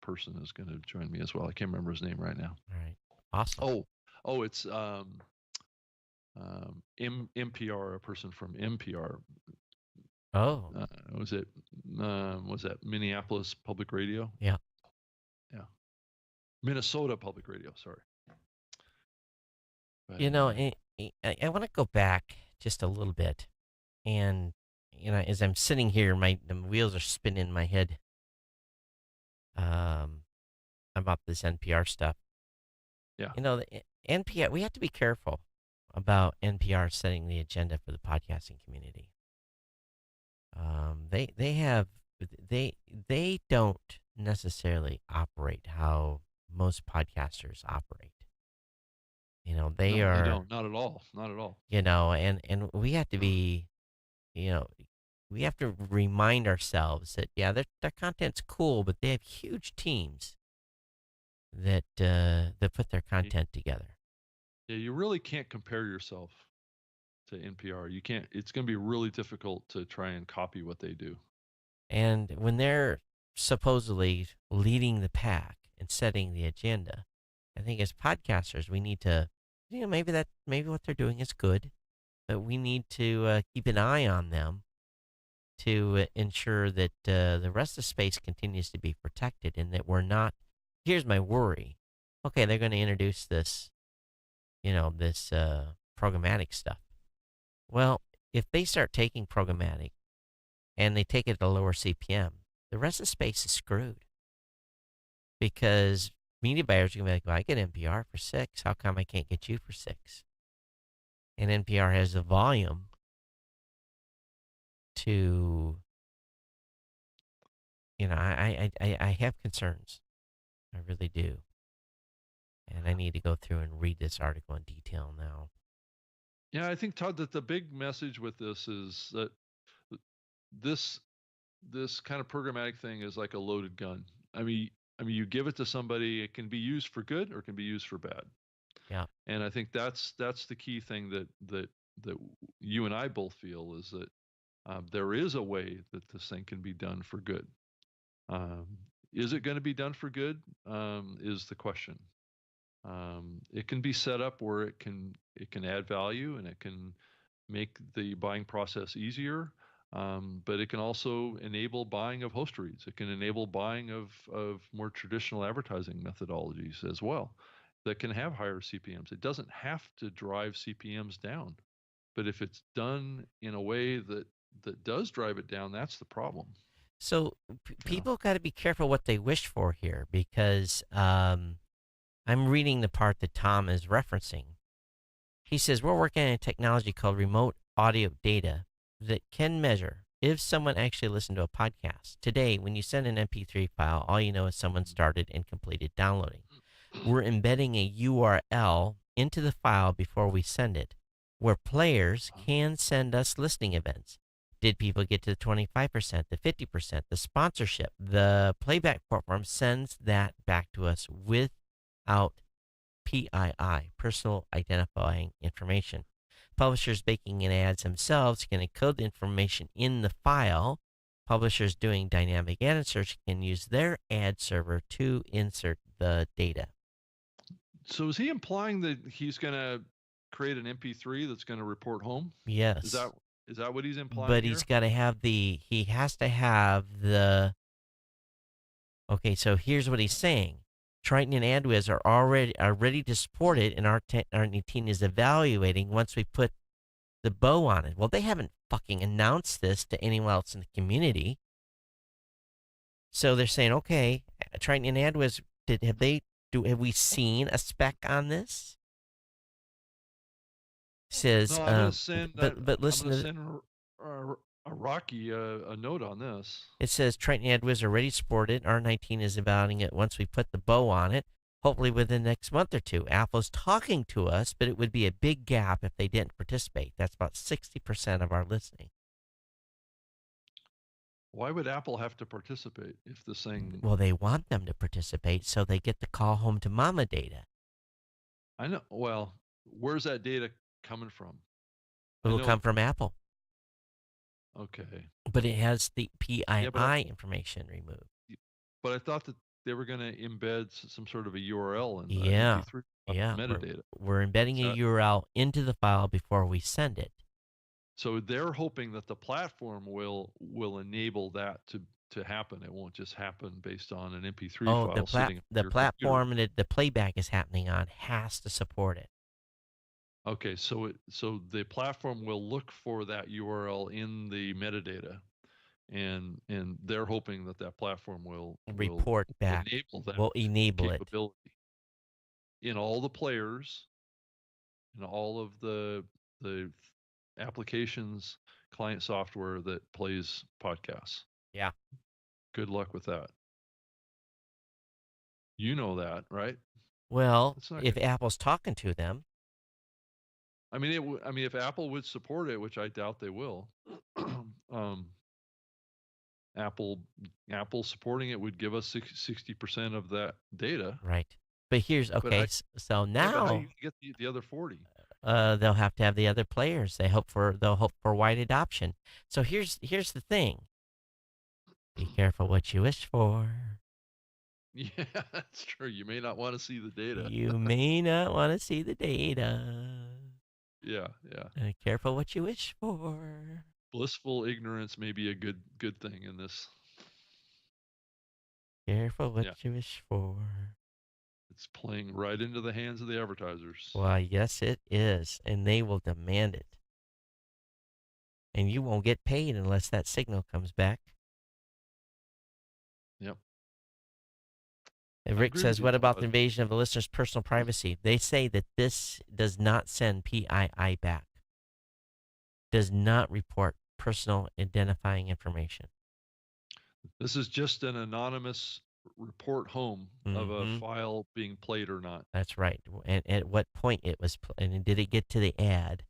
S2: person is going to join me as well. I can't remember his name right now.
S1: All right. Awesome.
S2: It's NPR, a person from NPR.
S1: Oh,
S2: Uh, was it was that Minneapolis Public Radio?
S1: yeah.
S2: Yeah, Minnesota Public Radio. Sorry, but
S1: You know, I want to go back just a little bit, and as I'm sitting here, the wheels are spinning in my head um, about this NPR stuff.
S2: yeah,
S1: The NPR, we have to be careful about NPR setting the agenda for the podcasting community. They have they they don't necessarily operate how most podcasters operate. They
S2: no, they
S1: are,
S2: don't. Not at all. Not at all.
S1: and we have to be, you know, we have to remind ourselves that yeah, their content's cool, but they have huge teams that put their content together.
S2: Yeah, you really can't compare yourself to NPR. You can't. It's going to be really difficult to try and copy what they do.
S1: And when they're supposedly leading the pack and setting the agenda, I think as podcasters, we need to, maybe what they're doing is good, but we need to keep an eye on them to ensure that the rest of the space continues to be protected and that we're not. Here's my worry. Okay, they're going to introduce this programmatic stuff. Well, if they start taking programmatic and they take it at a lower CPM, the rest of the space is screwed because media buyers are going to be like, well, I get NPR for 6. How come I can't get you for 6? And NPR has the volume to, I have concerns. I really do. And I need to go through and read this article in detail now.
S2: Yeah, I think Todd that the big message with this is that this this kind of programmatic thing is like a loaded gun. You give it to somebody, it can be used for good or it can be used for bad.
S1: Yeah.
S2: And I think that's the key thing that you and I both feel is that there is a way that this thing can be done for good. Um, is it going to be done for good? Is the question. It can be set up where it can add value and it can make the buying process easier. But it can also enable buying of host reads. It can enable buying of more traditional advertising methodologies as well that can have higher CPMs. It doesn't have to drive CPMs down, but if it's done in a way that does drive it down, that's the problem.
S1: So
S2: You know,
S1: people got to be careful what they wish for here because I'm reading the part that Tom is referencing. He says, we're working on a technology called remote audio data that can measure if someone actually listened to a podcast. Today, when you send an MP3 file, all you know is someone started and completed downloading. We're embedding a URL into the file before we send it, where players can send us listening events. Did people get to the 25%, the 50%, the sponsorship? The playback platform sends that back to us without PII, personal identifying information. Publishers baking in ads themselves can encode the information in the file. Publishers doing dynamic ad insertion can use their ad server to insert the data.
S2: so is he implying that he's going to create an MP3 that's going to report home? Is that
S1: Yes,
S2: is that what he's implying
S1: but he's
S2: here?
S1: got to have he has to have the, okay, so here's what he's saying. Triton and AdWiz are ready to support it, and our team is evaluating once we put the bow on it. Well, they haven't fucking announced this to anyone else in the community. So they're saying, okay, Triton and AdWiz, have we seen a spec on this? Says,
S2: No, I'm going to send that.
S1: but
S2: I'm
S1: listen
S2: going to
S1: to
S2: send a Rocky a note on this.
S1: it says Triton and AdWiz are ready to support it. R19 is evaluating it once we put the bow on it. Hopefully within the next month or two. Apple's talking to us, but it would be a big gap if they didn't participate. That's about 60% of our listening.
S2: Why would Apple have to participate if this thing?
S1: Well, they want them to participate so they get the call home to mama data.
S2: I know. Well, where's that data coming from? I
S1: It'll
S2: know.
S1: come from Apple,
S2: Okay.
S1: but it has the
S2: Yeah, but
S1: PII information removed.
S2: I thought that they were going to embed some sort of a URL in the
S1: Yeah,
S2: MP3
S1: yeah.
S2: metadata.
S1: We're embedding
S2: Is
S1: a
S2: that
S1: URL into the file before we send it.
S2: so? They're hoping that the platform will enable that to happen. It won't just happen based on an MP3
S1: Oh,
S2: file sitting on
S1: the
S2: your computer.
S1: platform that the playback is happening on has to support it.
S2: Okay, so the platform will look for that URL in the metadata, and they're hoping that that platform
S1: Report
S2: will
S1: back.
S2: enable that
S1: We'll enable it.
S2: capability in all the players, in all of the applications, client software that plays podcasts.
S1: Yeah.
S2: Good luck with that. You know that, right?
S1: Well,
S2: It's not
S1: if
S2: good.
S1: Apple's talking to them,
S2: I mean, I mean, if Apple would support it, which I doubt they will, um, Apple Apple supporting it would give us 60% of that data.
S1: right. But here's
S2: But
S1: okay. So
S2: yeah, but how are you
S1: now
S2: gonna get the other 40?
S1: they'll have to have the other players. They'll hope for wide adoption. So here's the thing. Be careful what you wish for.
S2: Yeah, that's true. You may not want to see the data.
S1: You may not want to see the data.
S2: Yeah, yeah.
S1: Careful what you wish for.
S2: Blissful ignorance may be a good thing in this.
S1: Careful what
S2: Yeah,
S1: you wish for.
S2: it's playing right into the hands of the advertisers.
S1: Why, yes, it is, and they will demand it. And you won't get paid unless that signal comes back.
S2: Yep.
S1: And
S2: I
S1: Rick
S2: agree with
S1: says,
S2: you,
S1: what about the
S2: Todd.
S1: invasion of the listener's personal privacy? They say that this does not send PII back, does not report personal identifying information.
S2: This is just an anonymous report home of a
S1: Mm-hmm.
S2: file being played or not.
S1: That's right. And at what point it was, and did it get to the ad?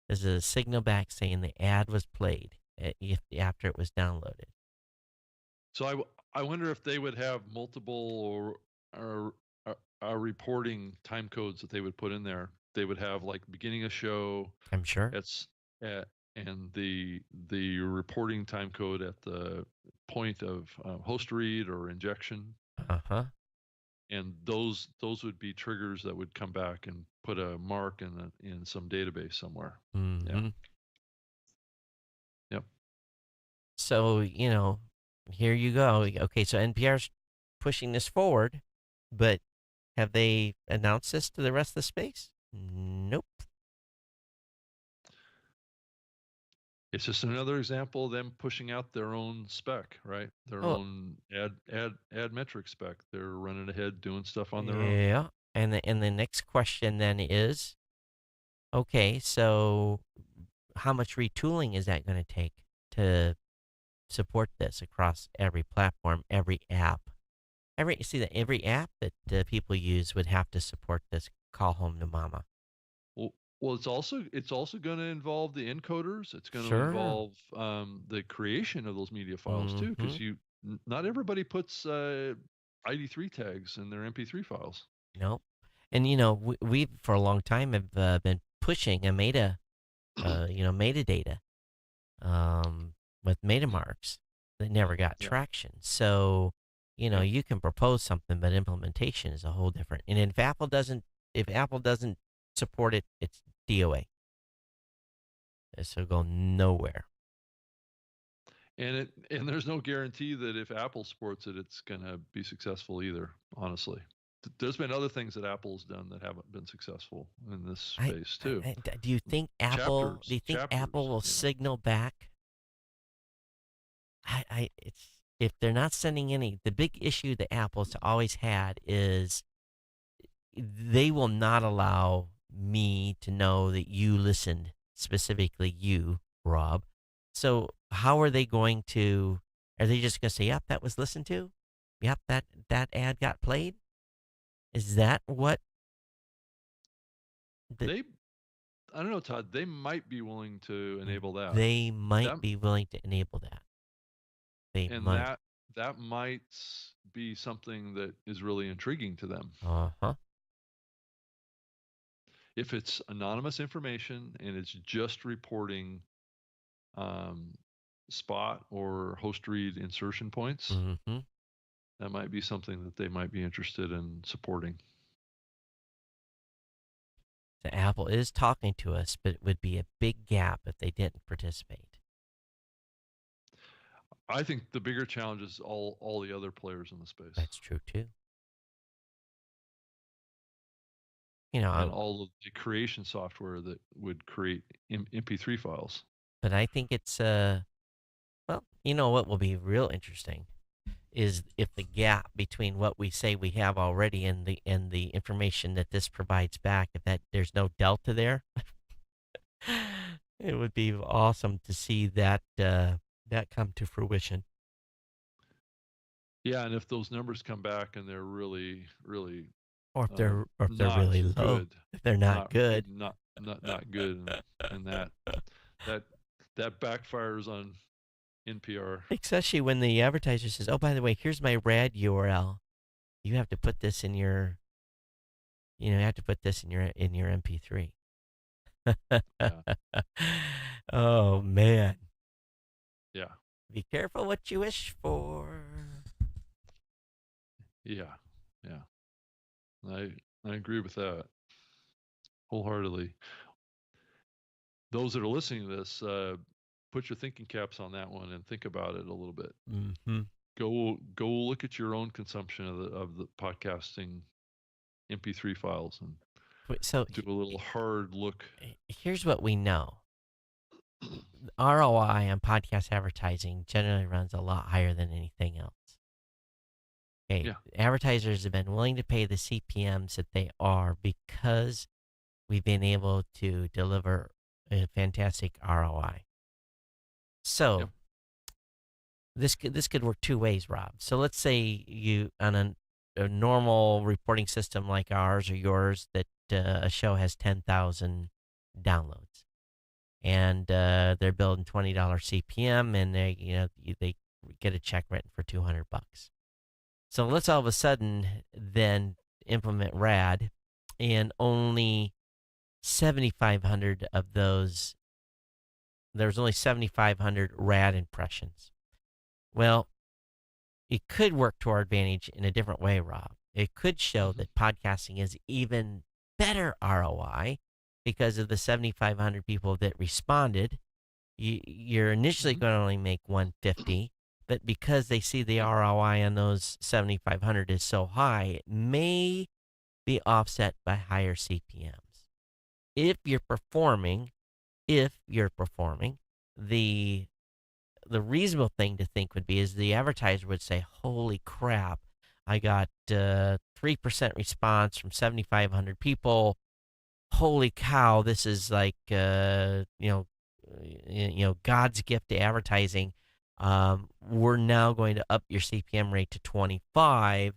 S1: There's a signal back saying the ad was played after it was downloaded.
S2: So I wonder if they would have multiple reporting time codes that they would put in there. They would have like beginning a show
S1: I'm sure.
S2: at at and the reporting time code at the point of host read or injection,
S1: Uh huh.
S2: and those would be triggers that would come back and put a mark in some database somewhere. Yeah.
S1: Hmm.
S2: Yep.
S1: So, here you go. Okay, so NPR's pushing this forward, but have they announced this to the rest of the space? Nope.
S2: It's just another example of them pushing out their own spec, right? Their
S1: Oh,
S2: own ad metric spec. They're running ahead doing stuff on their own.
S1: yeah. And the next question then is, okay, so how much retooling is that going to take to support this across every platform, every app? Every app that people use would have to support this call home to mama.
S2: Well, it's also going to involve the encoders. It's going to
S1: Sure.
S2: involve the creation of those media files too,
S1: Mm-hmm.
S2: because not everybody puts ID3 tags in their MP3 files.
S1: Nope. And we for a long time have been pushing a metadata um, with meta
S2: Mm,
S1: marks that never got
S2: yeah,
S1: traction. So,
S2: yeah.
S1: you can propose something, but implementation is a whole different. And if Apple doesn't support it, it's DOA. So go nowhere.
S2: And there's no guarantee that if Apple supports it, it's going to be successful either. Honestly, there's been other things that Apple's done that haven't been successful in this
S1: I,
S2: space too.
S1: do you think Apple? Do
S2: Chapters,
S1: you think Apple
S2: chapters.
S1: will signal back? It's if they're not sending any. The big issue that Apple's always had is they will not allow me to know that you listened, specifically you, Rob. So how are they going to? Are they just going to say, "Yep, that was listened to. Yep, that ad got played." Is that what the,
S2: They, I don't know, Todd. They might be willing to enable that.
S1: they might
S2: That
S1: be willing to enable that? They
S2: and
S1: might.
S2: that might be something that is really intriguing to them.
S1: Uh huh.
S2: If it's anonymous information and it's just reporting um, spot or host read insertion points,
S1: Mm-hmm.
S2: that might be something that they might be interested in supporting.
S1: So Apple is talking to us, but it would be a big gap if they didn't participate.
S2: I think the bigger challenge is all the other players in the space
S1: That's true too.
S2: and all of the creation software that would create MP3 files.
S1: But I think it's well, what will be real interesting is if the gap between what we say we have already and the information that this provides back, if that there's no delta there, it would be awesome to see that come to fruition.
S2: Yeah, and if those numbers come back and they're really, really
S1: Or if they're
S2: not
S1: really low,
S2: good,
S1: if they're not good.
S2: not good, and that that backfires on NPR.
S1: Especially when the advertiser says, "Oh, by the way, here's my RAD URL. You have to put this in your, you have to put this in your MP3."
S2: Yeah,
S1: Oh man,
S2: yeah,
S1: be careful what you wish for.
S2: yeah, yeah. I agree with that wholeheartedly. Those that are listening to this, put your thinking caps on that one and think about it a little bit.
S1: Mm-hmm.
S2: Go look at your own consumption of the podcasting MP3 files and
S1: So
S2: do a little hard look.
S1: here's what we know: ROI on podcast advertising generally runs a lot higher than anything else. Okay,
S2: Yeah,
S1: advertisers have been willing to pay the CPMs that they are because we've been able to deliver a fantastic ROI.
S2: yep,
S1: So this could work two ways, Rob. So let's say you on a normal reporting system like ours or yours that a show has 10,000 downloads, and they're building $20 CPM, and they get a check written for $200. So let's all of a sudden then implement RAD, and only 7,500 of those. There's only 7,500 RAD impressions. Well, it could work to our advantage in a different way, Rob. It could show
S2: Hmm.
S1: that podcasting is even better ROI because of the 7,500 people that responded. You're initially
S2: Hmm.
S1: going to only make 150, but because they see the
S2: Yeah.
S1: ROI on those 7,500 is so high, it may be offset by higher CPMs. If you're performing, if you're performing, the the reasonable thing to think would be is the advertiser would say, "Holy crap, I got 3% response from 7,500 people. Holy cow, this is like God's gift to advertising. We're now going to up your CPM rate to 25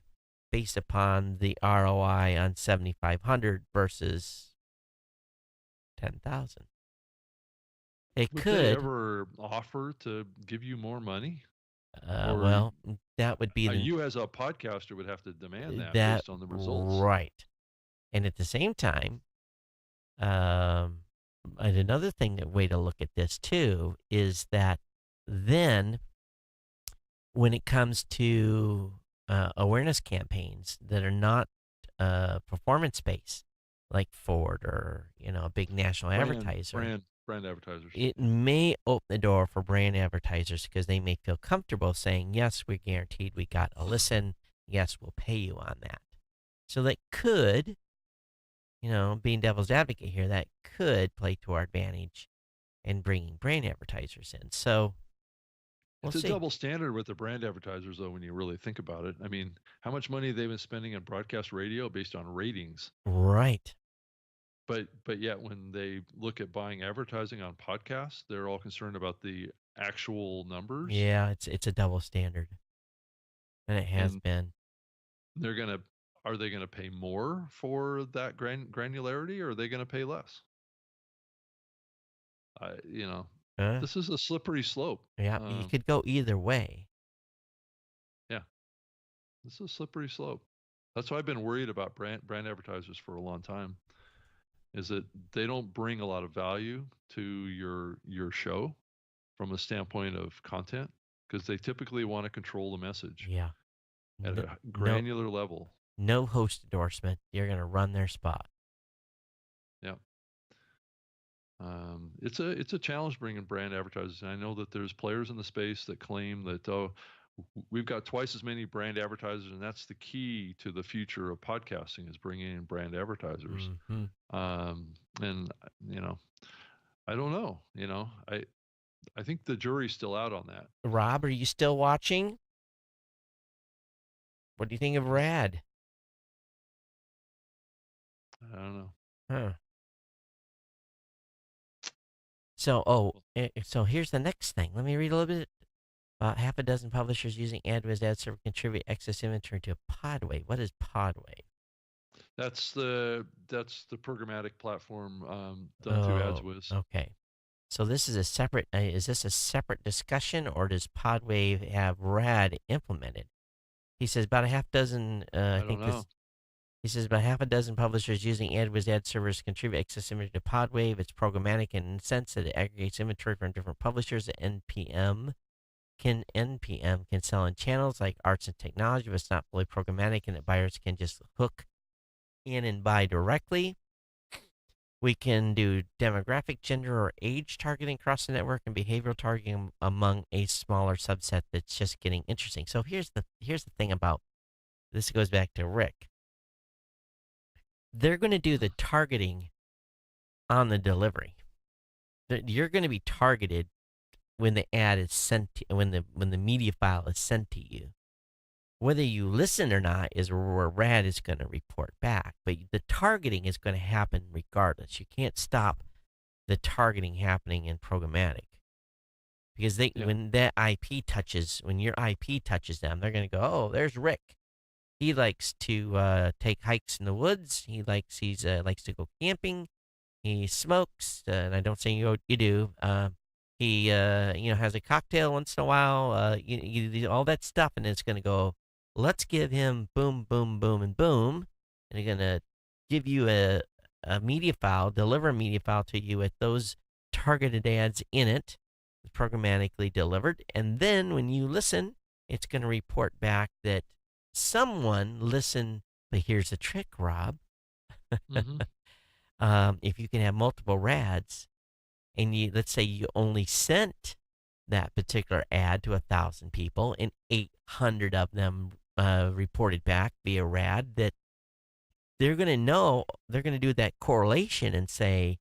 S1: based upon the ROI on 7,500 versus 10,000." It
S2: Would they
S1: could.
S2: ever offer to give you more money? Or
S1: Well, that would be
S2: you as a podcaster would have to demand that
S1: that
S2: based on the results.
S1: right. And at the same time, um, and another thing, that way to look at this too, is that then when it comes to awareness campaigns that are not performance based, like Ford or a big national advertiser,
S2: Brand advertisers.
S1: it
S2: Yeah.
S1: may open the door for brand advertisers because they may feel comfortable saying, yes, we're guaranteed we got a listen. Yes, we'll pay you on that. So that could, being devil's advocate here, that could play to our advantage in bringing brand advertisers in. So we'll
S2: It's a
S1: see.
S2: double standard with the brand advertisers, though, when you really think about it. I mean, how much money they've been spending on broadcast radio based on ratings,
S1: Right.
S2: but yet when they look at buying advertising on podcasts, they're all concerned about the actual numbers,
S1: Yeah, it's a double standard, and it has
S2: and
S1: been.
S2: they're gonna are they gonna pay more for that granularity, or are they gonna pay less? I you know,
S1: Uh,
S2: this is a slippery slope.
S1: yeah, you
S2: Um,
S1: could go either way.
S2: yeah, this is a slippery slope. That's why I've been worried about brand advertisers for a long time. Is that they don't bring a lot of value to your show from a standpoint of content, because they typically want to control the message
S1: Yeah.
S2: at
S1: No,
S2: a
S1: no,
S2: granular level.
S1: no host endorsement. You're gonna run their spot.
S2: Yeah. It's a challenge bringing brand advertisers, and I know that there's players in the space that claim that, oh, we've got twice as many brand advertisers, and that's the key to the future of podcasting, is bringing in brand advertisers.
S1: Hmm.
S2: And you know, I don't know. I think the jury's still out on that.
S1: Rob, are you still watching? What do you think of Rad?
S2: I don't know.
S1: Huh. So here's the next thing. Let me read a little bit. About half a dozen publishers using AdWiz ad server contribute excess inventory to Podwave. What is Podwave?
S2: That's the programmatic platform done through
S1: Oh,
S2: AdsWiz.
S1: okay. So this is a separate. Is this a separate discussion, or does Podwave have RAD implemented? He says about a half dozen. I
S2: I don't
S1: think this.
S2: know.
S1: He says about half a dozen publishers using AdWiz ad servers contribute excess inventory to Podwave. It's programmatic in the sense that it aggregates inventory from different publishers. NPM can sell in channels like arts and technology, but it's not fully programmatic, and that buyers can just hook in and buy directly. We can do demographic, gender, or age targeting across the network, and behavioral targeting among a smaller subset that's just getting interesting. So here's the thing about this. Goes back to Rick. They're going to do the targeting on the delivery. You're going to be targeted when the ad is sent to, when the media file is sent to you. Whether you listen or not is where RAD is going to report back, but the targeting is going to happen regardless. You can't stop the targeting happening in programmatic because
S2: Yeah.
S1: when your IP touches them, they're going to go, oh, there's Rick. He likes to take hikes in the woods. He likes to go camping. He smokes, and I don't say you do. He has a cocktail once in a while. You do all that stuff, and it's going to go. Let's give him boom, boom, boom, and boom, and they're going to give you a media file, deliver a media file to you with those targeted ads in it, programmatically delivered, and then when you listen, it's going to report back that someone listened But here's the trick, Rob.
S2: Mm-hmm.
S1: If you can have multiple rads, and let's say you only sent that particular ad to 1,000 people, and 800 of them reported back via rad, that they're going to do that correlation and say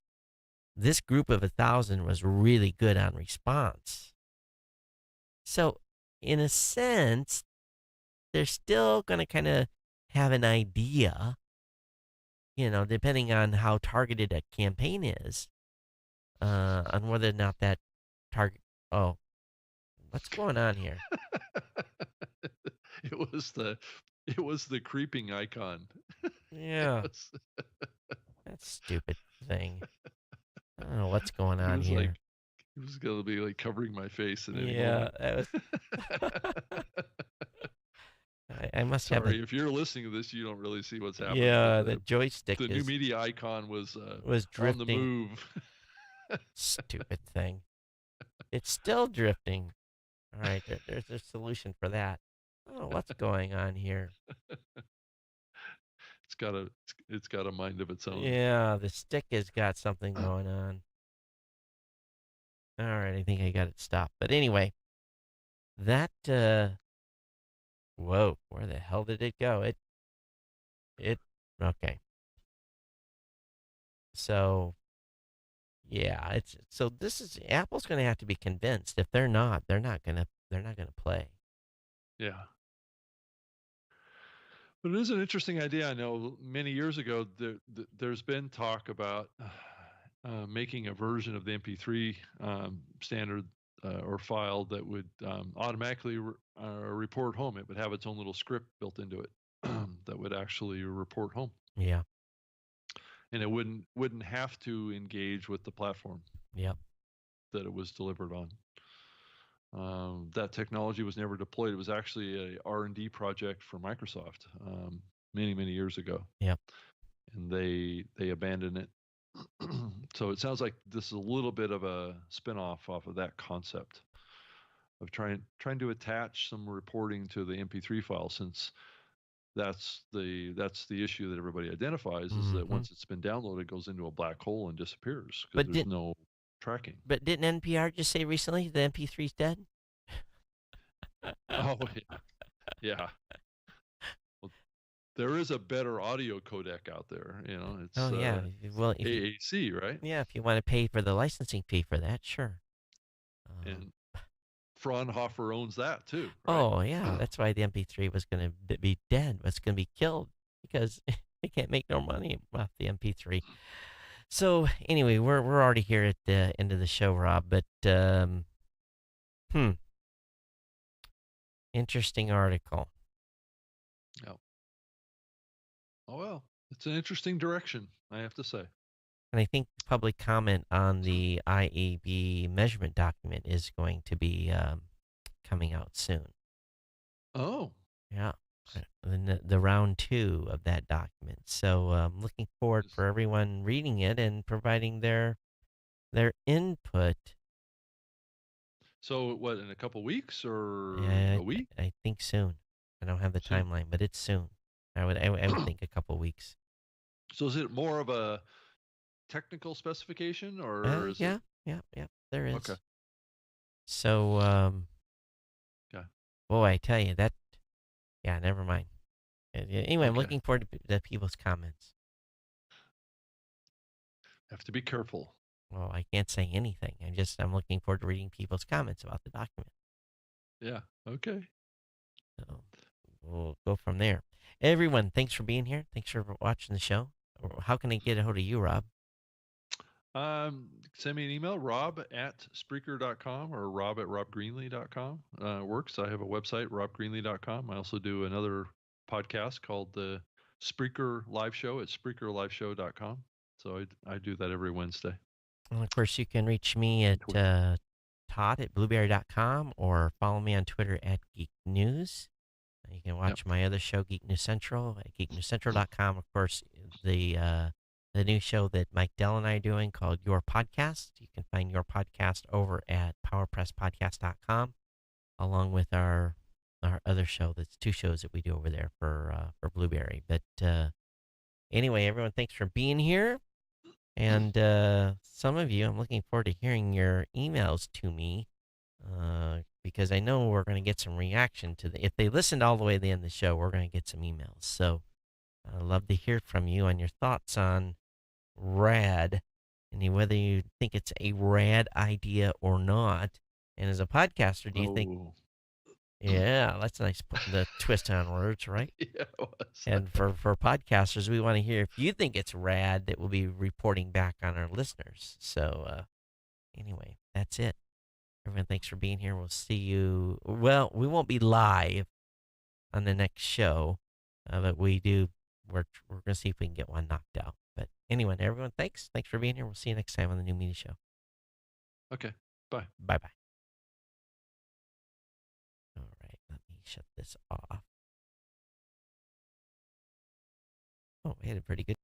S1: this group of 1,000 was really good on response. So, in a sense, they're still going to kind of have an idea, depending on how targeted a campaign is, on whether or not that target. Oh, what's going on here?
S2: it was the it was the creeping icon. It
S1: Yeah,
S2: was
S1: that stupid thing. I don't know what's going
S2: it
S1: on
S2: was like
S1: here.
S2: it was gonna be like covering my face at any
S1: Yeah,
S2: moment.
S1: that was. I must have the.
S2: Sorry, if you're listening to this, you don't really see what's happening, but
S1: Yeah, the
S2: the
S1: joystick
S2: the new
S1: is
S2: media icon
S1: was
S2: on the
S1: drifting.
S2: move.
S1: Stupid thing. It's still drifting. All right, there's a solution for that. Oh, what's going on here?
S2: It's got a mind of its own.
S1: Yeah, the stick has got something going on. All right, I think I got it stopped. But anyway, that whoa, where the hell did it go? It okay. So, yeah, it's so this is Apple's going to have to be convinced. If they're not, they're not going to play.
S2: Yeah. But it is an interesting idea. I know many years ago there's been talk about making a version of the MP3 standard or file that would automatically report home. It would have its own little script built into it that would actually report home,
S1: Yeah.
S2: and it wouldn't have to engage with the platform
S1: Yep.
S2: that it was delivered on. That technology was never deployed. It was actually a R&D project for Microsoft many years ago,
S1: Yep.
S2: and they abandoned it. So it sounds like this is a little bit of a spin-off off of that concept of trying to attach some reporting to the MP3 file, since that's the issue that everybody identifies, is that
S1: Mm-hmm.
S2: once it's been downloaded, it goes into a black hole and disappears because
S1: But
S2: there's
S1: did
S2: no tracking.
S1: but didn't NPR just say recently the MP3's dead?
S2: Oh yeah, yeah. Well, there is a better audio codec out there.
S1: Oh
S2: It's
S1: yeah. Well, if you
S2: AAC, right?
S1: yeah, if you want to pay for the licensing fee for that, sure. Um,
S2: And Fraunhofer owns that too, right?
S1: oh yeah, that's why the MP3 was going to be dead. Was going to be killed because they can't make no money off the MP3. So anyway, we're already here at the end of the show, Rob. But hmm, interesting article.
S2: Yeah. Oh well, it's an interesting direction, I have to say.
S1: And I think public comment on the IAB measurement document is going to be coming out soon.
S2: Oh,
S1: Yeah, the round two of that document. So looking forward
S2: is-
S1: for everyone reading it and providing their input.
S2: so what, in a couple weeks or
S1: Uh,
S2: a week
S1: I think soon. I don't have the
S2: soon?
S1: timeline, but it's soon. I would think a couple weeks.
S2: So is it more of a technical specification, or is it
S1: Yeah, yeah, yeah. There
S2: okay?
S1: is. So
S2: Okay.
S1: boy, I tell you that. Yeah, never mind. Yeah, anyway, I'm
S2: Okay.
S1: looking forward to the people's comments.
S2: Have to be careful.
S1: Well, I can't say anything. I'm looking forward to reading people's comments about the document.
S2: Yeah. Okay.
S1: So we'll go from there. Everyone, thanks for being here. Thanks for watching the show. How can I get a hold of you, Rob?
S2: Send me an email, rob@spreaker.com or rob@robgreenlee.com. Works. I have a website, robgreenlee.com. I also do another podcast called the Spreaker Live Show at spreakerliveshow.com. So I do that every Wednesday.
S1: And of course, you can reach me at
S2: Twitter.
S1: Todd@blueberry.com or follow me on Twitter at Geek News. You can
S2: Yep.
S1: watch my other show, Geek News Central, at geeknewscentral.com. Of course, the new show that Mike Dell and I are doing called Your Podcast. You can find Your Podcast over at powerpresspodcast.com, along with our our other show. That's two shows that we do over there for Blueberry. But anyway, everyone, thanks for being here. And some of you, I'm looking forward to hearing your emails to me because I know we're going to get some reaction to the. If they listened all the way to the end of the show, we're going to get some emails. So I'd love to hear from you on your thoughts on rad and whether you think it's a rad idea or not. And as a podcaster, do you think,
S2: Oh.
S1: yeah, that's a nice the twist on words, right?
S2: Yeah, it was.
S1: And for podcasters, we want to hear if you think it's rad that we'll be reporting back on our listeners. So anyway, that's it. Everyone, thanks for being here. We'll see you. Well, we won't be live on the next show, but we do. We're gonna see if we can get one knocked out. But anyway, everyone, thanks. Thanks for being here. We'll see you next time on the New Media Show.
S2: Okay. Bye.
S1: Bye bye. All right, let me shut this off. Oh, we had a pretty good.